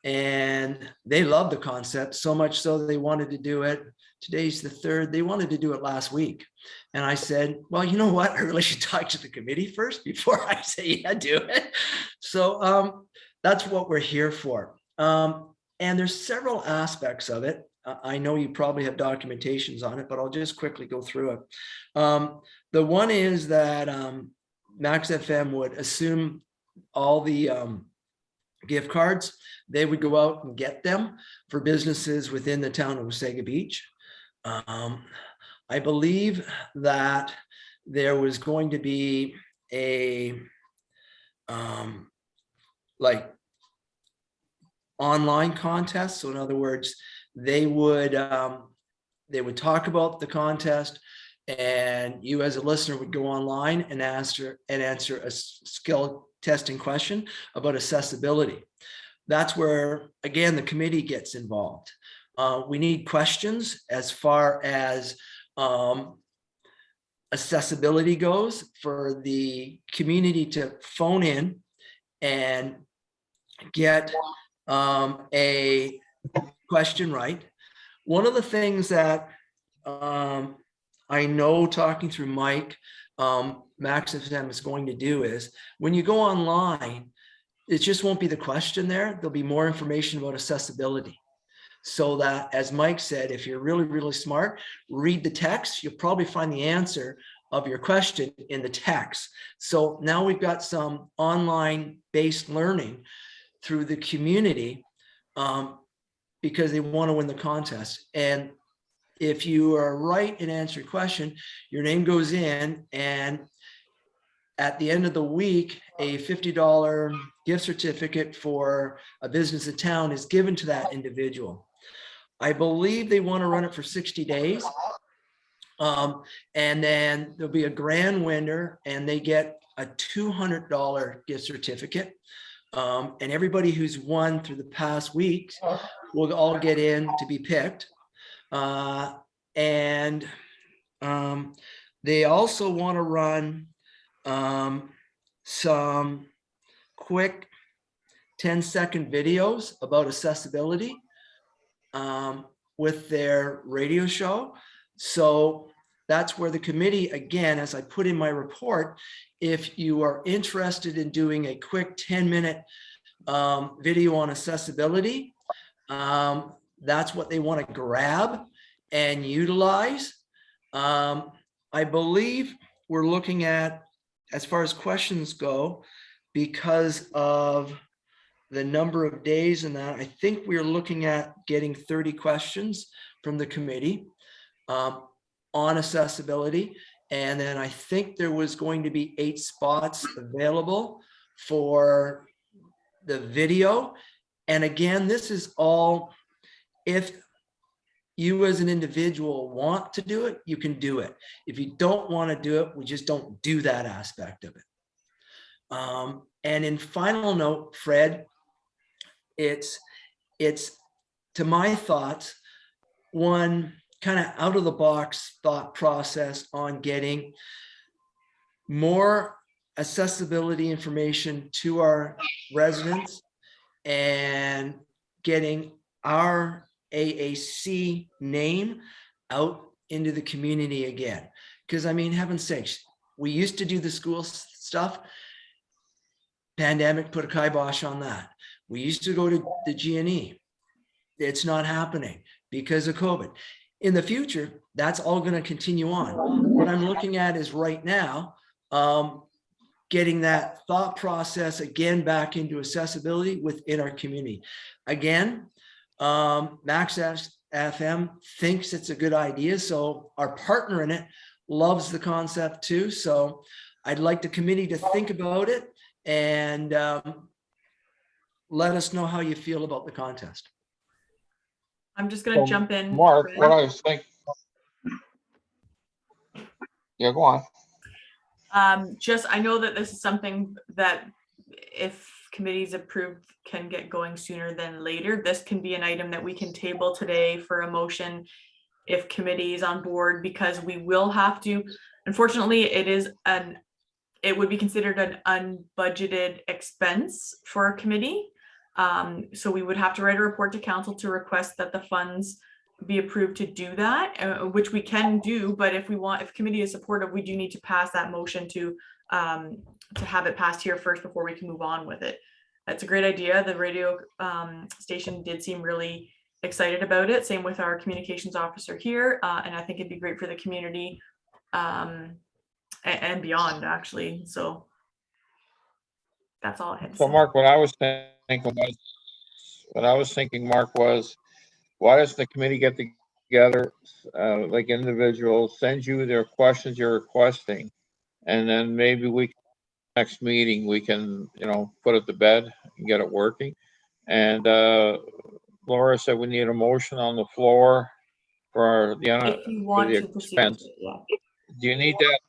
And they loved the concept so much so they wanted to do it. Today's the 3rd. They wanted to do it last week. And I said, well, you know what? I really should talk to the committee first before I say, yeah, do it. So that's what we're here for. And there's several aspects of it. I know you probably have documentations on it, but I'll just quickly go through it. The one is that Max FM would assume all the gift cards. They would go out and get them for businesses within the town of Osega Beach. I believe that there was going to be a like online contest. So in other words, they would talk about the contest, and you as a listener would go online and answer a skill testing question about accessibility. That's where, again, the committee gets involved. We need questions as far as accessibility goes for the community to phone in and get a question right. One of the things that I know, talking through Mike, Max FM is going to do is when you go online, it just won't be the question there. There'll be more information about accessibility. So that, as Mike said, if you're really, really smart, read the text, you'll probably find the answer of your question in the text. So now we've got some online based learning through the community because they want to win the contest. And if you are right in answering your question, your name goes in, and at the end of the week, a $50 gift certificate for a business in town is given to that individual. I believe they want to run it for 60 days. And then there'll be a grand winner, and they get a $200 gift certificate. And everybody who's won through the past weeks will all get in to be picked. And they also want to run some quick 10-second videos about accessibility with their radio show. So that's where the committee, again, as I put in my report, if you are interested in doing a quick 10-minute video on accessibility, that's what they want to grab and utilize. I believe we're looking at, as far as questions go, because of the number of days and that, I think we're looking at getting 30 questions from the committee on accessibility. And then I think there was going to be 8 spots available for the video. And again, this is all, if you as an individual want to do it, you can do it. If you don't want to do it, we just don't do that aspect of it. And in final note, Fred, it's to my thoughts, one kind of out of the box thought process on getting more accessibility information to our residents and getting our AAC name out into the community again. Because I mean, heaven's sakes, we used to do the school stuff. Pandemic put a kibosh on that. We used to go to the G&E. It's not happening because of COVID. In the future, that's all going to continue on. What I'm looking at is right now, getting that thought process again back into accessibility within our community. Again, Max FM thinks it's a good idea. So our partner in it loves the concept too. So I'd like the committee to think about it and let us know how you feel about the contest. I'm just going to jump in. Mark, Fred. what I was thinking. Yeah, go on. I know that this is something that if committees approved can get going sooner than later. This can be an item that we can table today for a motion if committee is on board, because we will have to, unfortunately, it would be considered an unbudgeted expense for a committee. So we would have to write a report to council to request that the funds be approved to do that, which we can do. But if committee is supportive, we do need to pass that motion to have it passed here first before we can move on with it. That's a great idea. The radio station did seem really excited about it. Same with our communications officer here. And I think it'd be great for the community and beyond, actually. So that's all I had to So say. Mark, what I was thinking, Mark, was why doesn't the committee get together, like individuals, send you their questions you're requesting, and then maybe next meeting we can, put it to bed and get it working. And Laura said we need a motion on the floor for If you want the to proceed with expense. it, yeah. Do you need that?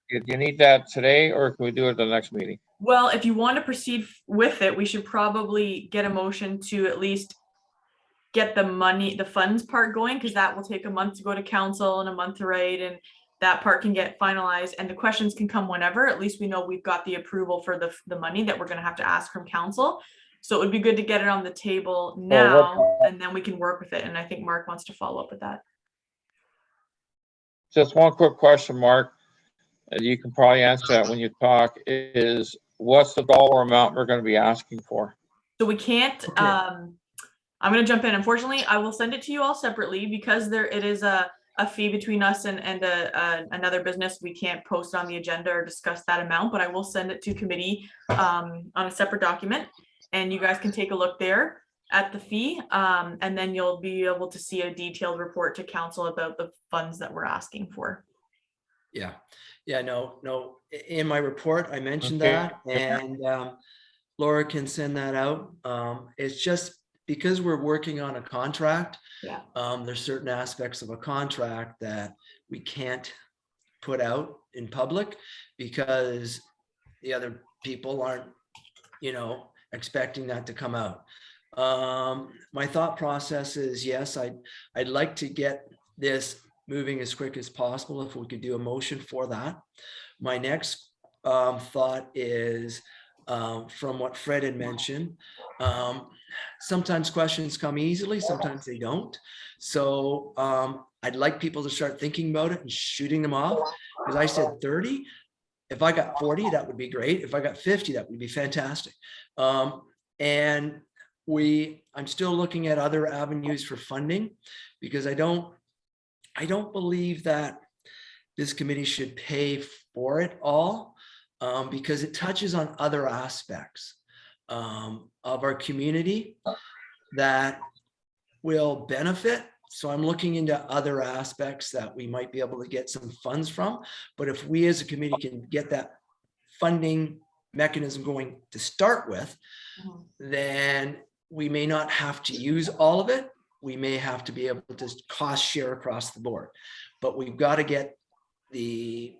Do you need that today, or can we do it at the next meeting? Well, if you want to proceed with it, we should probably get a motion to at least get the funds part going, because that will take a month to go to council and a month to write, and that part can get finalized and the questions can come whenever. At least we know we've got the approval for the money that we're going to have to ask from council. So it would be good to get it on the table now, and then we can work with it. And I think Mark wants to follow up with that. Just one quick question, Mark. And you can probably answer that when you talk, is what's the dollar amount we're gonna be asking for? So we can't, Okay. I'm gonna jump in. Unfortunately, I will send it to you all separately because it is a fee between us and another business. We can't post on the agenda or discuss that amount, but I will send it to committee on a separate document. And you guys can take a look there at the fee. And then you'll be able to see a detailed report to council about the funds that we're asking for. Yeah, no, in my report, I mentioned Okay. that, and Laura can send that out. It's just because we're working on a contract. Yeah. There's certain aspects of a contract that we can't put out in public because the other people aren't, expecting that to come out. My thought process is, yes, I'd like to get this moving as quick as possible if we could do a motion for that. My next thought is from what Fred had mentioned. Sometimes questions come easily, sometimes they don't. So I'd like people to start thinking about it and shooting them off. Because I said 30. If I got 40, that would be great. If I got 50, that would be fantastic. And I'm still looking at other avenues for funding because I don't believe that this committee should pay for it all because it touches on other aspects of our community that will benefit. So I'm looking into other aspects that we might be able to get some funds from. But if we as a committee can get that funding mechanism going to start with, then we may not have to use all of it. We may have to be able to cost share across the board, but we've got to get the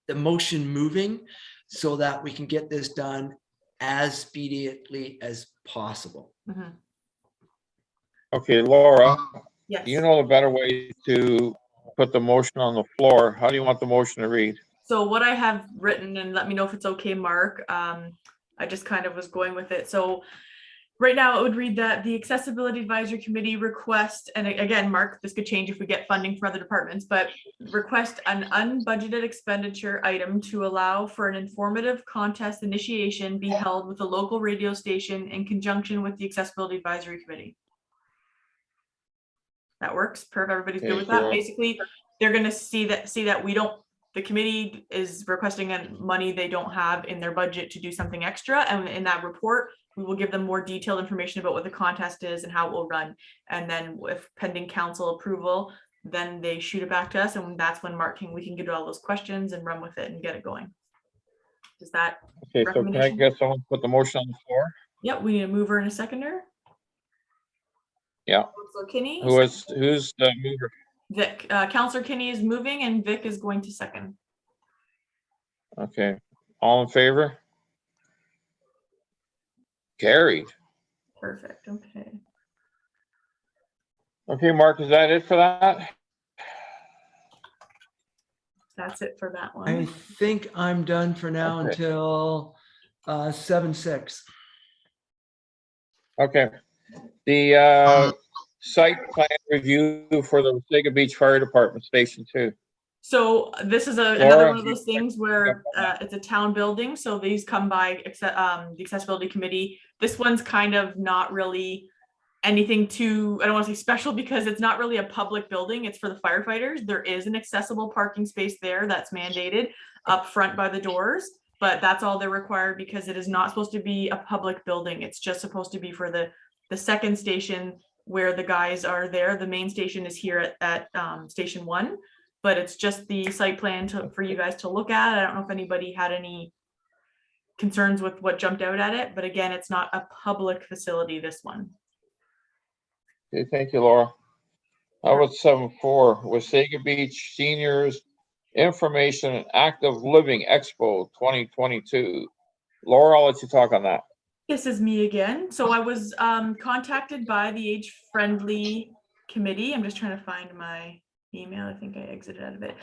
motion moving so that we can get this done as speedily as possible. Mhm. Okay, Laura, Yes. you know the better way to put the motion on the floor. How do you want the motion to read? So what I have written, and let me know if it's okay, Mark. I just kind of was going with it. So right now it would read that the Accessibility Advisory Committee request, and again, Mark, this could change if we get funding from other departments, but request an unbudgeted expenditure item to allow for an informative contest initiation be held with a local radio station in conjunction with the Accessibility Advisory Committee. That works. Perfect. Everybody's good with that. Sure. Basically, they're going to see that we don't, the committee is requesting money they don't have in their budget to do something extra. And in that report, we will give them more detailed information about what the contest is and how it will run. And then if pending council approval, then they shoot it back to us. And that's when we can get all those questions and run with it and get it going. Is that Okay, so can I get someone to put the motion on the floor? Yep, we need a mover and a seconder. Yeah. Councillor Kinney. Who's the mover? Vic, Councillor Kinney is moving and Vic is going to second. Okay, all in favor? Carried. Perfect, okay. Okay, Mark, is that it for that? That's it for that one. I think I'm done for now Okay. until 7/6. Okay. The site plan review for the Sega Beach Fire Department Station 2. So this is another Laura, one of those things where it's a town building, so these come by the accessibility committee. This one's kind of not really anything too, I don't want to say special because it's not really a public building, it's for the firefighters. There is an accessible parking space there that's mandated up front by the doors, but that's all they're required because it is not supposed to be a public building. It's just supposed to be for the second station where the guys are there. The main station is here at station 1, but it's just the site plan for you guys to look at. I don't know if anybody had any concerns with what jumped out at it, but again, it's not a public facility, this one. Okay, thank you, Laura. How about 7.4, Wasaga Beach Seniors Information and Active Living Expo 2022. Laura, I'll let you talk on that. This is me again. So I was contacted by the Age Friendly Committee. I'm just trying to find my email. I think I exited out of it.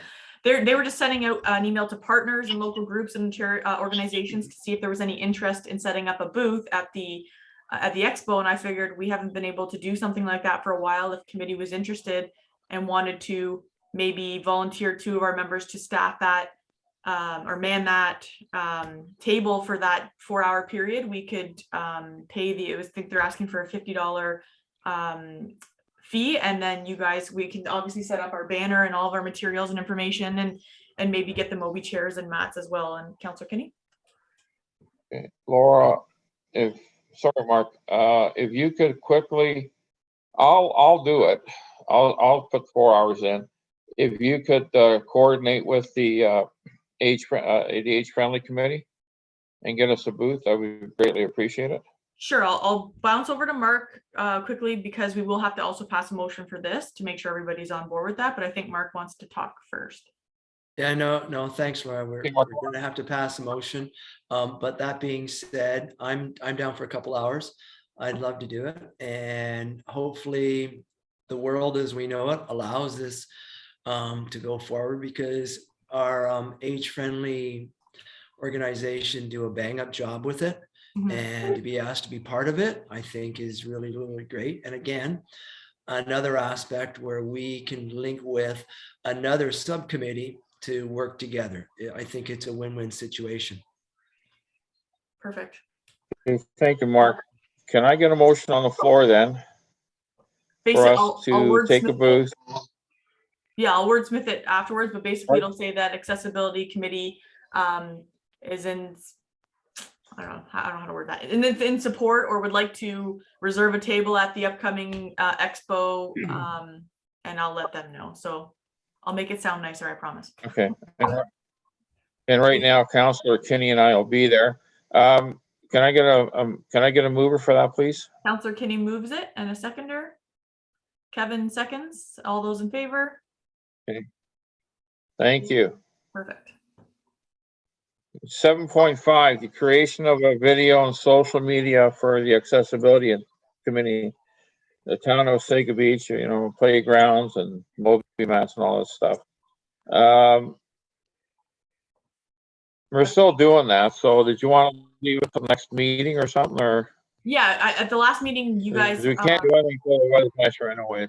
They were just sending out an email to partners and local groups and organizations to see if there was any interest in setting up a booth at the expo. And I figured we haven't been able to do something like that for a while. If committee was interested and wanted to maybe volunteer 2 of our members to staff that or man that table for that 4-hour period, we could pay I think they're asking for a $50 fee, and then you guys, we can obviously set up our banner and all of our materials and information, and maybe get the Moby chairs and mats as well. And Councillor Kinney? Okay. Laura, sorry, Mark, if you could quickly, I'll do it. I'll put 4 hours in. If you could coordinate with the age-friendly committee and get us a booth, I would greatly appreciate it. Sure, I'll bounce over to Mark quickly, because we will have to also pass a motion for this to make sure everybody's on board with that. But I think Mark wants to talk first. Yeah, no, thanks, Laura. We're Okay, Mark. gonna have to pass a motion. But that being said, I'm down for a couple hours. I'd love to do it. And hopefully the world as we know it allows this to go forward, because our age-friendly organization do a bang-up job with it. Mhm. And to be asked to be part of it, I think is really, really great. And again, another aspect where we can link with another subcommittee to work together. I think it's a win-win situation. Perfect. Thank you, Mark. Can I get a motion on the floor then for Basically, us I'll to take a wordsmith it. booth? Yeah, I'll wordsmith it afterwards, but basically Right. it'll say that accessibility committee is in, I don't know how to word that, and it's in support or would like to reserve a table at the upcoming Expo, and I'll let them know. So I'll make it sound nicer, I promise. Okay. And right now, Councillor Kinney and I will be there. Can I get a mover for that, please? Councillor Kinney moves it, and a seconder. Kevin seconds. All those in favor? Thank you. Perfect. 7.5, the creation of a video and social media for the accessibility committee. The town of Osega Beach, playgrounds and Moby mats and all this stuff. We're still doing that. So did you want to leave it to the next meeting or something, or? Yeah, at the last meeting, you guys. We can't do anything until the weather's nicer anyway.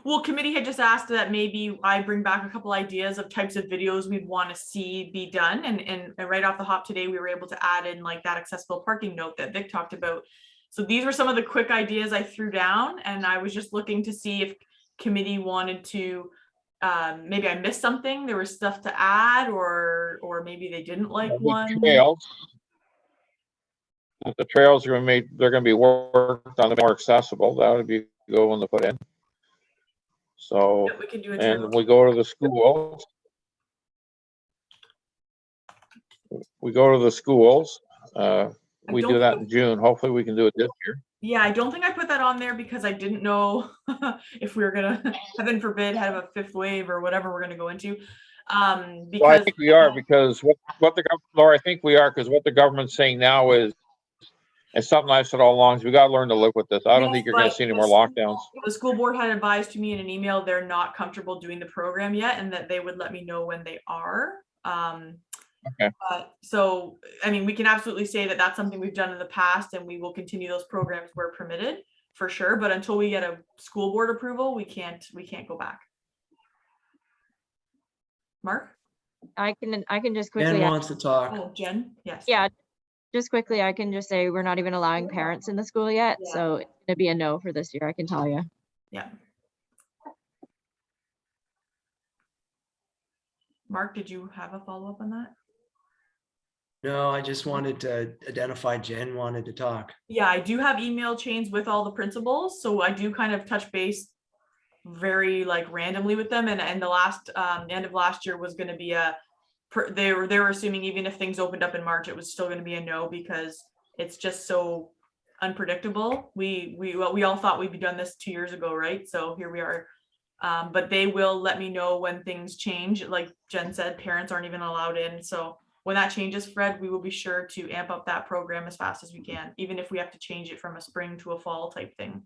Well, committee had just asked that maybe I bring back a couple ideas of types of videos we'd want to see be done. And right off the hop today, we were able to add in like that accessible parking note that Vic talked about. So these were some of the quick ideas I threw down, and I was just looking to see if committee wanted to, maybe I missed something, there was stuff to add, or maybe they didn't like one. The trails are they're going to be worked on, more accessible. That would be good one to put in. So, Yeah, we can do a and trail. we go to the schools. We go to the schools. We do that in June. Hopefully we can do it this year. Yeah, I don't think I put that on there because I didn't know if we were gonna, heaven forbid, have a fifth wave or whatever we're gonna go into. Because well, I think we are, because Laura, I think we are, because what the government's saying now is, and something I've said all along, is we got to learn to live with this. I don't think you're going to see any more lockdowns. The school board had advised to me in an email they're not comfortable doing the program yet, and that they would let me know when they are. Okay. So, I mean, we can absolutely say that that's something we've done in the past, and we will continue those programs where permitted, for sure. But until we get a school board approval, we can't go back. Mark? I can just quickly. Jen wants to talk. Oh, Jen? Yes. Yeah, just quickly, I can just say we're not even allowing parents in the school yet, Yeah. so it's gonna be a no for this year, I can tell you. Yeah. Mark, did you have a follow-up on that? No, I just wanted to identify Jen wanted to talk. Yeah, I do have email chains with all the principals, so I do kind of touch base very like randomly with them. And the last end of last year was going to be they were assuming even if things opened up in March, it was still going to be a no, because it's just so unpredictable. We all thought we'd be done this 2 years ago, right? So here we are. But they will let me know when things change. Like Jen said, parents aren't even allowed in. So when that changes, Fred, we will be sure to amp up that program as fast as we can, even if we have to change it from a spring to a fall type thing.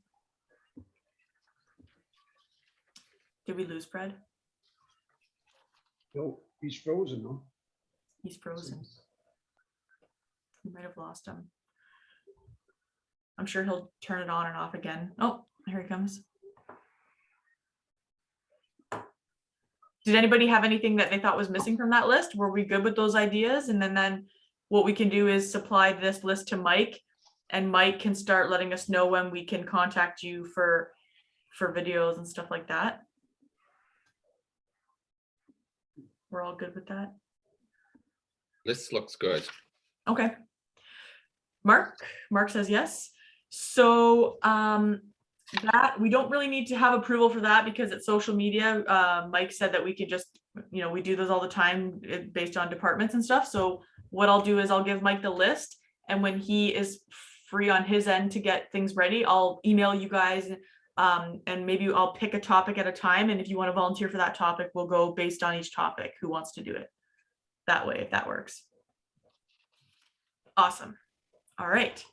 Did we lose Fred? No, he's frozen, no? He's frozen. We might have lost him. I'm sure he'll turn it on and off again. Oh, here he comes. Did anybody have anything that they thought was missing from that list? Were we good with those ideas? And then what we can do is supply this list to Mike, and Mike can start letting us know when we can contact you for videos and stuff like that. We're all good with that? This looks good. Okay. Mark says yes. So that we don't really need to have approval for that because it's social media. Mike said that we could just, we do those all the time based on departments and stuff. So what I'll do is I'll give Mike the list, and when he is free on his end to get things ready, I'll email you guys, and maybe I'll pick a topic at a time. And if you want to volunteer for that topic, we'll go based on each topic who wants to do it that way, if that works. Awesome. All right.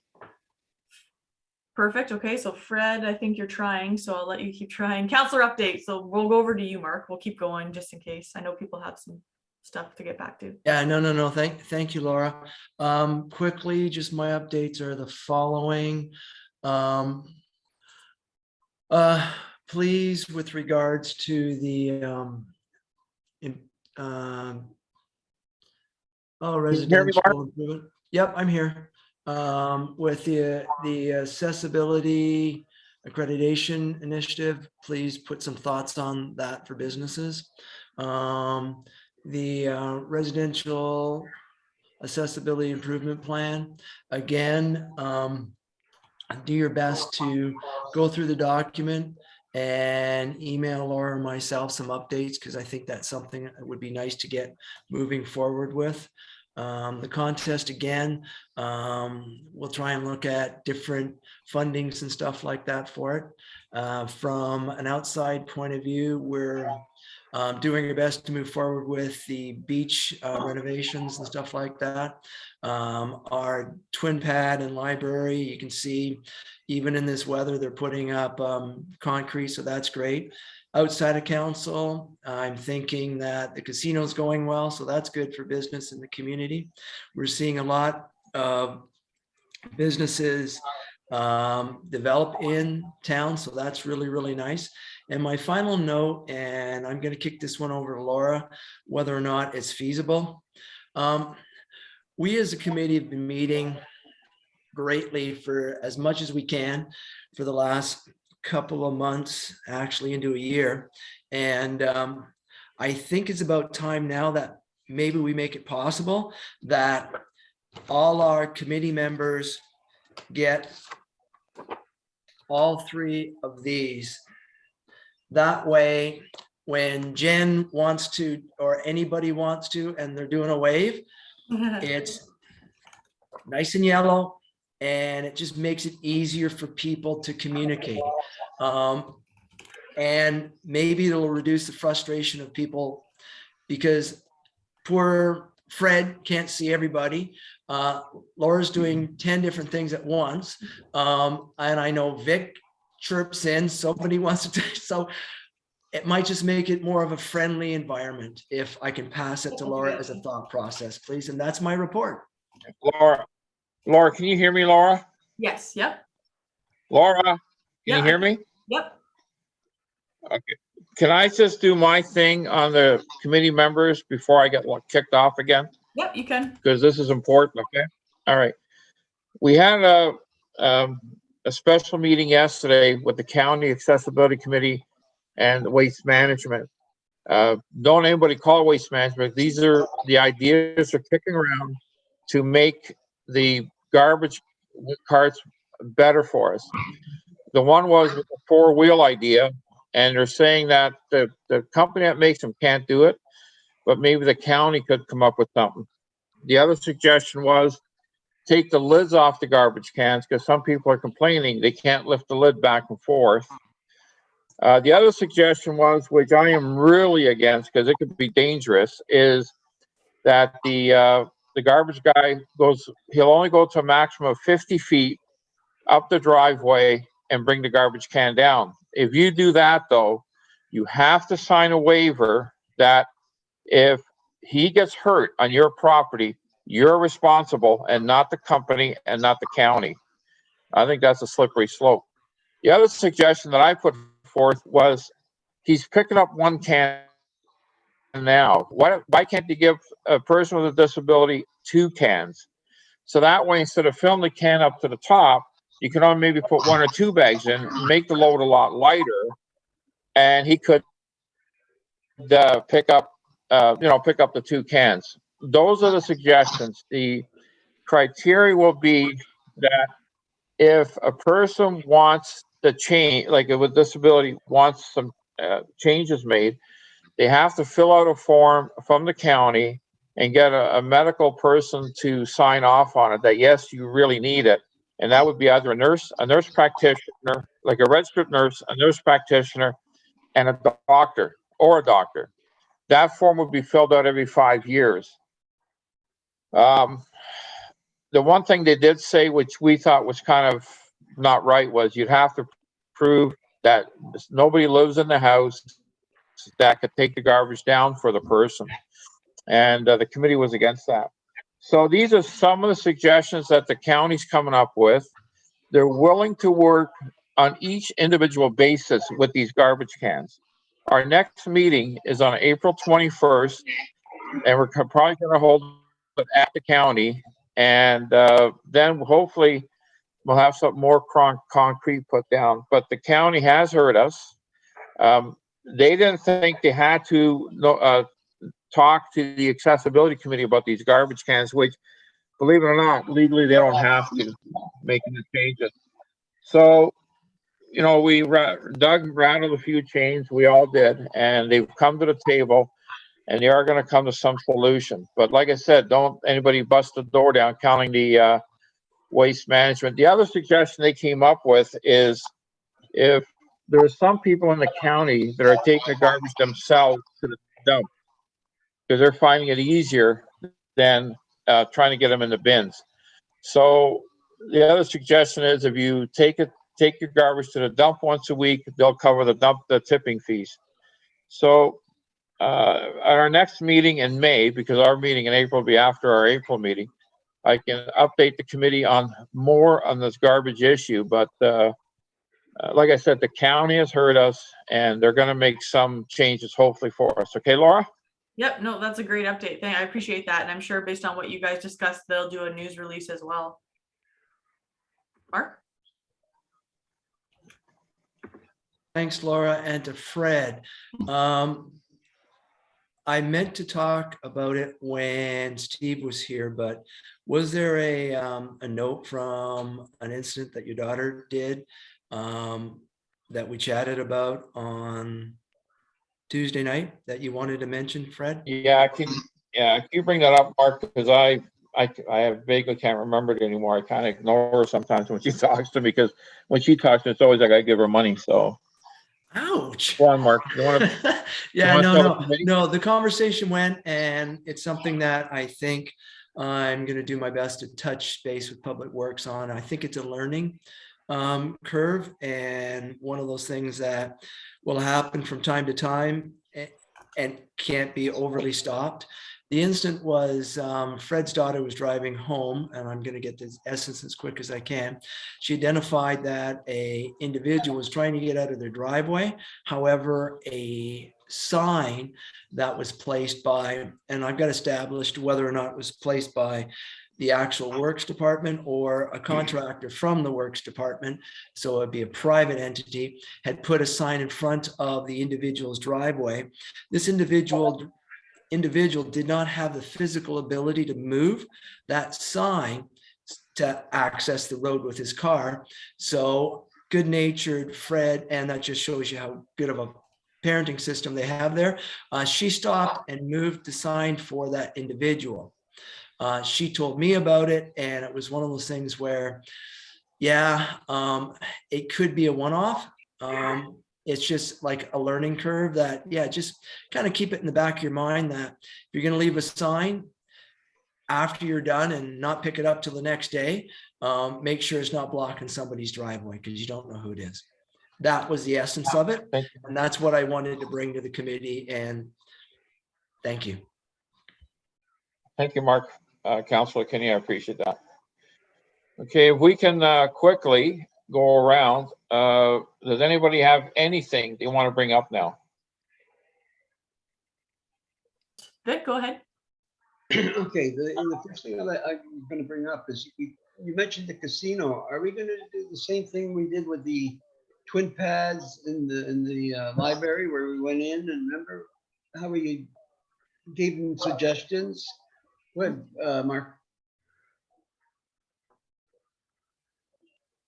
Perfect. Okay, so Fred, I think you're trying, so I'll let you keep trying. Councillor update. So we'll go over to you, Mark. We'll keep going just in case. I know people have some stuff to get back to. Yeah, no. Thank you, Laura. Quickly, just my updates are the following. Please, with regards to the residential improvement. Yep, I'm here. With the accessibility accreditation initiative, please put some thoughts on that for businesses. The residential accessibility improvement plan, again, do your best to go through the document and email Laura and myself some updates, because I think that's something that would be nice to get moving forward with. The contest, again, we'll try and look at different fundings and stuff like that for it. From an outside point of view, we're doing our best to move forward with the beach renovations and stuff like that. Our twin pad and library, you can see even in this weather, they're putting up concrete, so that's great. Outside of council, I'm thinking that the casino's going well, so that's good for business in the community. We're seeing a lot of businesses develop in town, so that's really, really nice. And my final note, and I'm going to kick this one over to Laura, whether or not it's feasible. We as a committee have been meeting greatly for as much as we can for the last couple of months, actually into a year. And I think it's about time now that maybe we make it possible that all our committee members get all three of these. That way, when Jen wants to, or anybody wants to, and they're doing a wave, it's nice and yellow, and it just makes it easier for people to communicate. And maybe it'll reduce the frustration of people, because poor Fred can't see everybody. Laura's doing 10 different things at once. And I know Vic chirps in, somebody wants to, so it might just make it more of a friendly environment if I can pass it to Laura as a thought process, please. And that's my report. Laura, can you hear me, Laura? Yes. Yep. Laura, can Yeah, you hear me? Yep. Okay. Can I just do my thing on the committee members before I get kicked off again? Yep, you can. Because this is important, okay? All right. We had a special meeting yesterday with the County Accessibility Committee and Waste Management. Don't anybody call Waste Management. These are the ideas are kicking around to make the garbage carts better for us. The one was a four-wheel idea, and they're saying that the company that makes them can't do it, but maybe the county could come up with something. The other suggestion was take the lids off the garbage cans, because some people are complaining they can't lift the lid back and forth. The other suggestion was, which I am really against because it could be dangerous, is that the garbage guy he'll only go to a maximum of 50 feet up the driveway and bring the garbage can down. If you do that, though, you have to sign a waiver that if he gets hurt on your property, you're responsible and not the company and not the county. I think that's a slippery slope. The other suggestion that I put forth was he's picking up one can now? Why can't you give a person with a disability 2 cans? So that way, instead of filling the can up to the top, you can only maybe put 1 or 2 bags in, make the load a lot lighter, and he could pick up the 2 cans. Those are the suggestions. The criteria will be that if a person wants the change, like with disability, wants some changes made, they have to fill out a form from the county and get a medical person to sign off on it that yes, you really need it. And that would be either a nurse practitioner, like a registered nurse, a nurse practitioner, and a doctor or a doctor. That form would be filled out every 5 years. The one thing they did say, which we thought was kind of not right, was you'd have to prove that nobody lives in the house that could take the garbage down for the person. And the committee was against that. So these are some of the suggestions that the county's coming up with. They're willing to work on each individual basis with these garbage cans. Our next meeting is on April 21st, and we're probably going to hold it at the county. And then hopefully we'll have some more concrete put down. But the county has heard us. They didn't think they had to talk to the accessibility committee about these garbage cans, which, believe it or not, legally they don't have to make any changes. So, we Doug rattled a few chains, we all did, and they've come to the table, and they are going to come to some solution. But like I said, don't anybody bust the door down counting the waste management. The other suggestion they came up with is if there are some people in the county that are taking the garbage themselves to the dump because they're finding it easier than trying to get them in the bins. So the other suggestion is if you take your garbage to the dump once a week, they'll cover the tipping fees. So at our next meeting in May, because our meeting in April will be after our April meeting, I can update the committee on more on this garbage issue. But like I said, the county has heard us, and they're going to make some changes, hopefully, for us. Okay, Laura? Yep, no, that's a great update. I appreciate that. And I'm sure based on what you guys discussed, they'll do a news release as well. Mark? Thanks, Laura, and to Fred. I meant to talk about it when Steve was here, but was there a note from an incident that your daughter did that we chatted about on Tuesday night that you wanted to mention, Fred? Yeah, can you bring that up, Mark? Because I vaguely can't remember it anymore. I kind of ignore her sometimes when she talks to me, because when she talks to me, it's always like I give her money. So, ouch. Go on, Mark. You want to? Yeah, no. The conversation went, and it's something that I think I'm going to do my best to touch base with Public Works on. I think it's a learning curve, and one of those things that will happen from time to time and can't be overly stopped. The incident was Fred's daughter was driving home, and I'm going to get this essence as quick as I can. She identified that a individual was trying to get out of their driveway. However, a sign that was placed by, and I've got established whether or not it was placed by the actual works department or a contractor from the works department, so it'd be a private entity, had put a sign in front of the individual's driveway. This individual did not have the physical ability to move that sign to access the road with his car. So good-natured Fred, and that just shows you how good of a parenting system they have there. She stopped and moved the sign for that individual. She told me about it, and it was one of those things where, it could be a one-off. It's just like a learning curve that, just kind of keep it in the back of your mind that if you're going to leave a sign after you're done and not pick it up till the next day, make sure it's not blocking somebody's driveway, because you don't know who it is. That was the essence of it. And that's what I wanted to bring to the committee. And thank you. Thank you, Mark. Councillor Kinney, I appreciate that. Okay, if we can quickly go around. Does anybody have anything they want to bring up now? Vic, go ahead. Okay, the first thing I'm gonna bring up is you mentioned the casino. Are we gonna do the same thing we did with the twin pads in the library where we went in and remember how we gave them suggestions? Go ahead, Mark.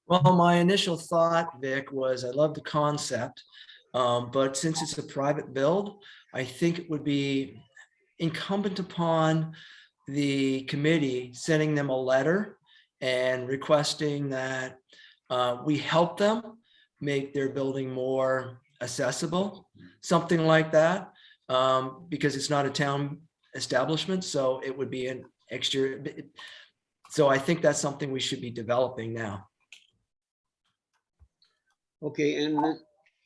Well, my initial thought, Vic, was I love the concept, but since it's a private build, I think it would be incumbent upon the committee sending them a letter and requesting that we help them make their building more accessible, something like that, because it's not a town establishment, so it would be an extra. So I think that's something we should be developing now. Okay, and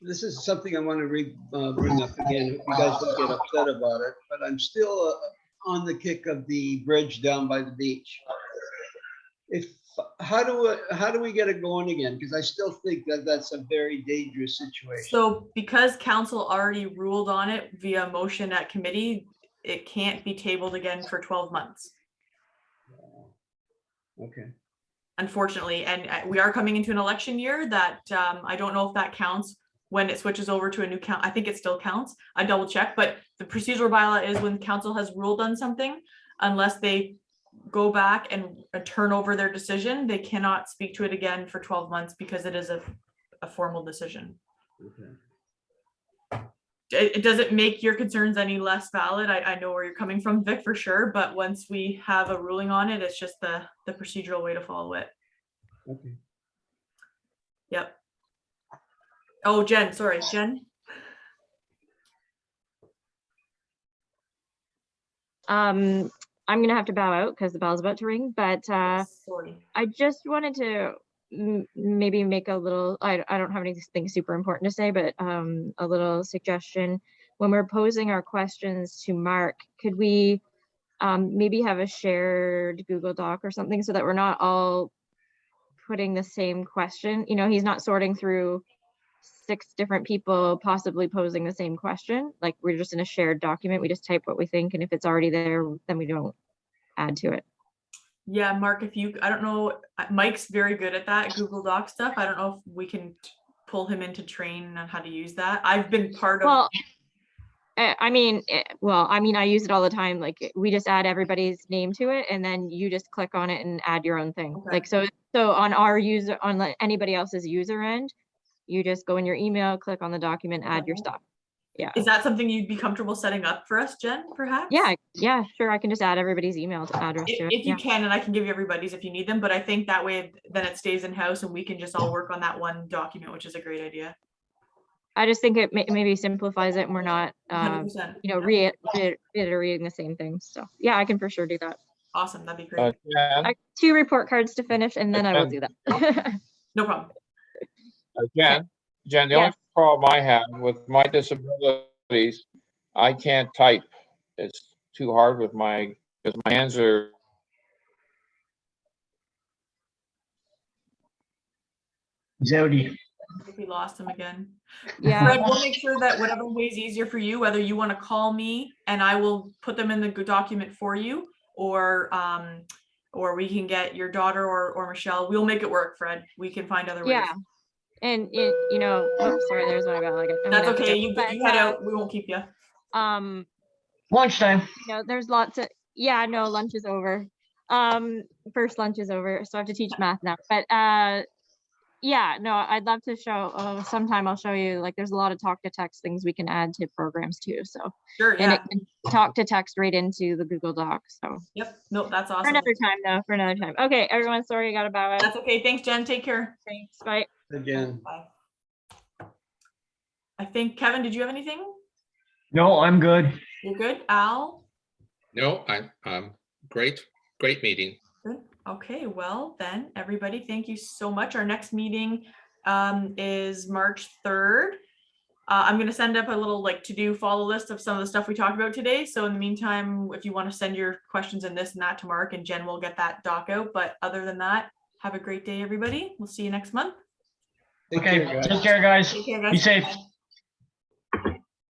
this is something I want to bring up again. If you guys don't get upset about it, but I'm still on the kick of the bridge down by the beach. How do we get it going again? Because I still think that that's a very dangerous situation. So because council already ruled on it via motion at committee, it can't be tabled again for 12 months. Okay. Unfortunately, and we are coming into an election year that I don't know if that counts when it switches over to a new count. I think it still counts. I double check, but the procedural bylaw is when council has ruled on something, unless they go back and turn over their decision, they cannot speak to it again for 12 months because it is a formal decision. Okay. It doesn't make your concerns any less valid. I know where you're coming from, Vic, for sure. But once we have a ruling on it, it's just the procedural way to follow it. Okay. Yep. Oh, Jen, sorry, Jen. I'm gonna have to bow out because the bell's about to ring, but Sorry. I just wanted to maybe make a little, I don't have anything super important to say, but a little suggestion. When we're posing our questions to Mark, could we maybe have a shared Google Doc or something so that we're not all putting the same question? You know, he's not sorting through 6 different people possibly posing the same question. Like, we're just in a shared document. We just type what we think, and if it's already there, then we don't add to it. Yeah, Mark, I don't know, Mike's very good at that Google Doc stuff. I don't know if we can pull him into train on how to use that. I've been part of. Well, I mean, I use it all the time. Like, we just add everybody's name to it, and then you just click on it and add your own thing. Okay. Like, so on our user, on anybody else's user end, you just go in your email, click on the document, add your stuff. Yeah. Is that something you'd be comfortable setting up for us, Jen, perhaps? Yeah, sure. I can just add everybody's email address to it. If you can, and I can give you everybody's if you need them, but I think that way then it stays in house and we can just all work on that one document, which is a great idea. I just think it maybe simplifies it and we're not, 100%. you know, reiterating the same things. So yeah, I can for sure do that. Awesome, that'd be great. Jen, 2 report cards to finish and then I will do that. No problem. Jen, the only Yes. problem I have with my disabilities, I can't type. It's too hard with because my hands are. I think we lost him again. Yeah. Fred, we'll make sure that whatever way is easier for you, whether you want to call me and I will put them in the document for you, or we can get your daughter or Michelle. We'll make it work, Fred. We can find other ways. Yeah. And it, you know, oh, sorry, there's my bell. That's okay. You head out. We won't keep you. Lunchtime. You know, there's lots of, yeah, no, lunch is over. First lunch is over, so I have to teach math now. But yeah, no, I'd love to show, sometime I'll show you, like, there's a lot of talk to text things we can add to programs too, so. Sure, And yeah. it can talk to text right into the Google Doc, so. Yep. No, that's For awesome. another time though, for another time. Okay, everyone, sorry, I gotta bow out. That's okay. Thanks, Jen. Take care. Thanks, bye. Again. Bye. I think, Kevin, did you have anything? No, I'm good. You're good. Al? No, I'm great meeting. Good. Okay, well then, everybody, thank you so much. Our next meeting is March 3rd. I'm going to send up a little to-do follow list of some of the stuff we talked about today. So in the meantime, if you want to send your questions in this and that to Mark, and Jen will get that doc out. But other than that, have a great day, everybody. We'll see you next month. Okay, take care, guys. Take care, guys. Be safe. Bye.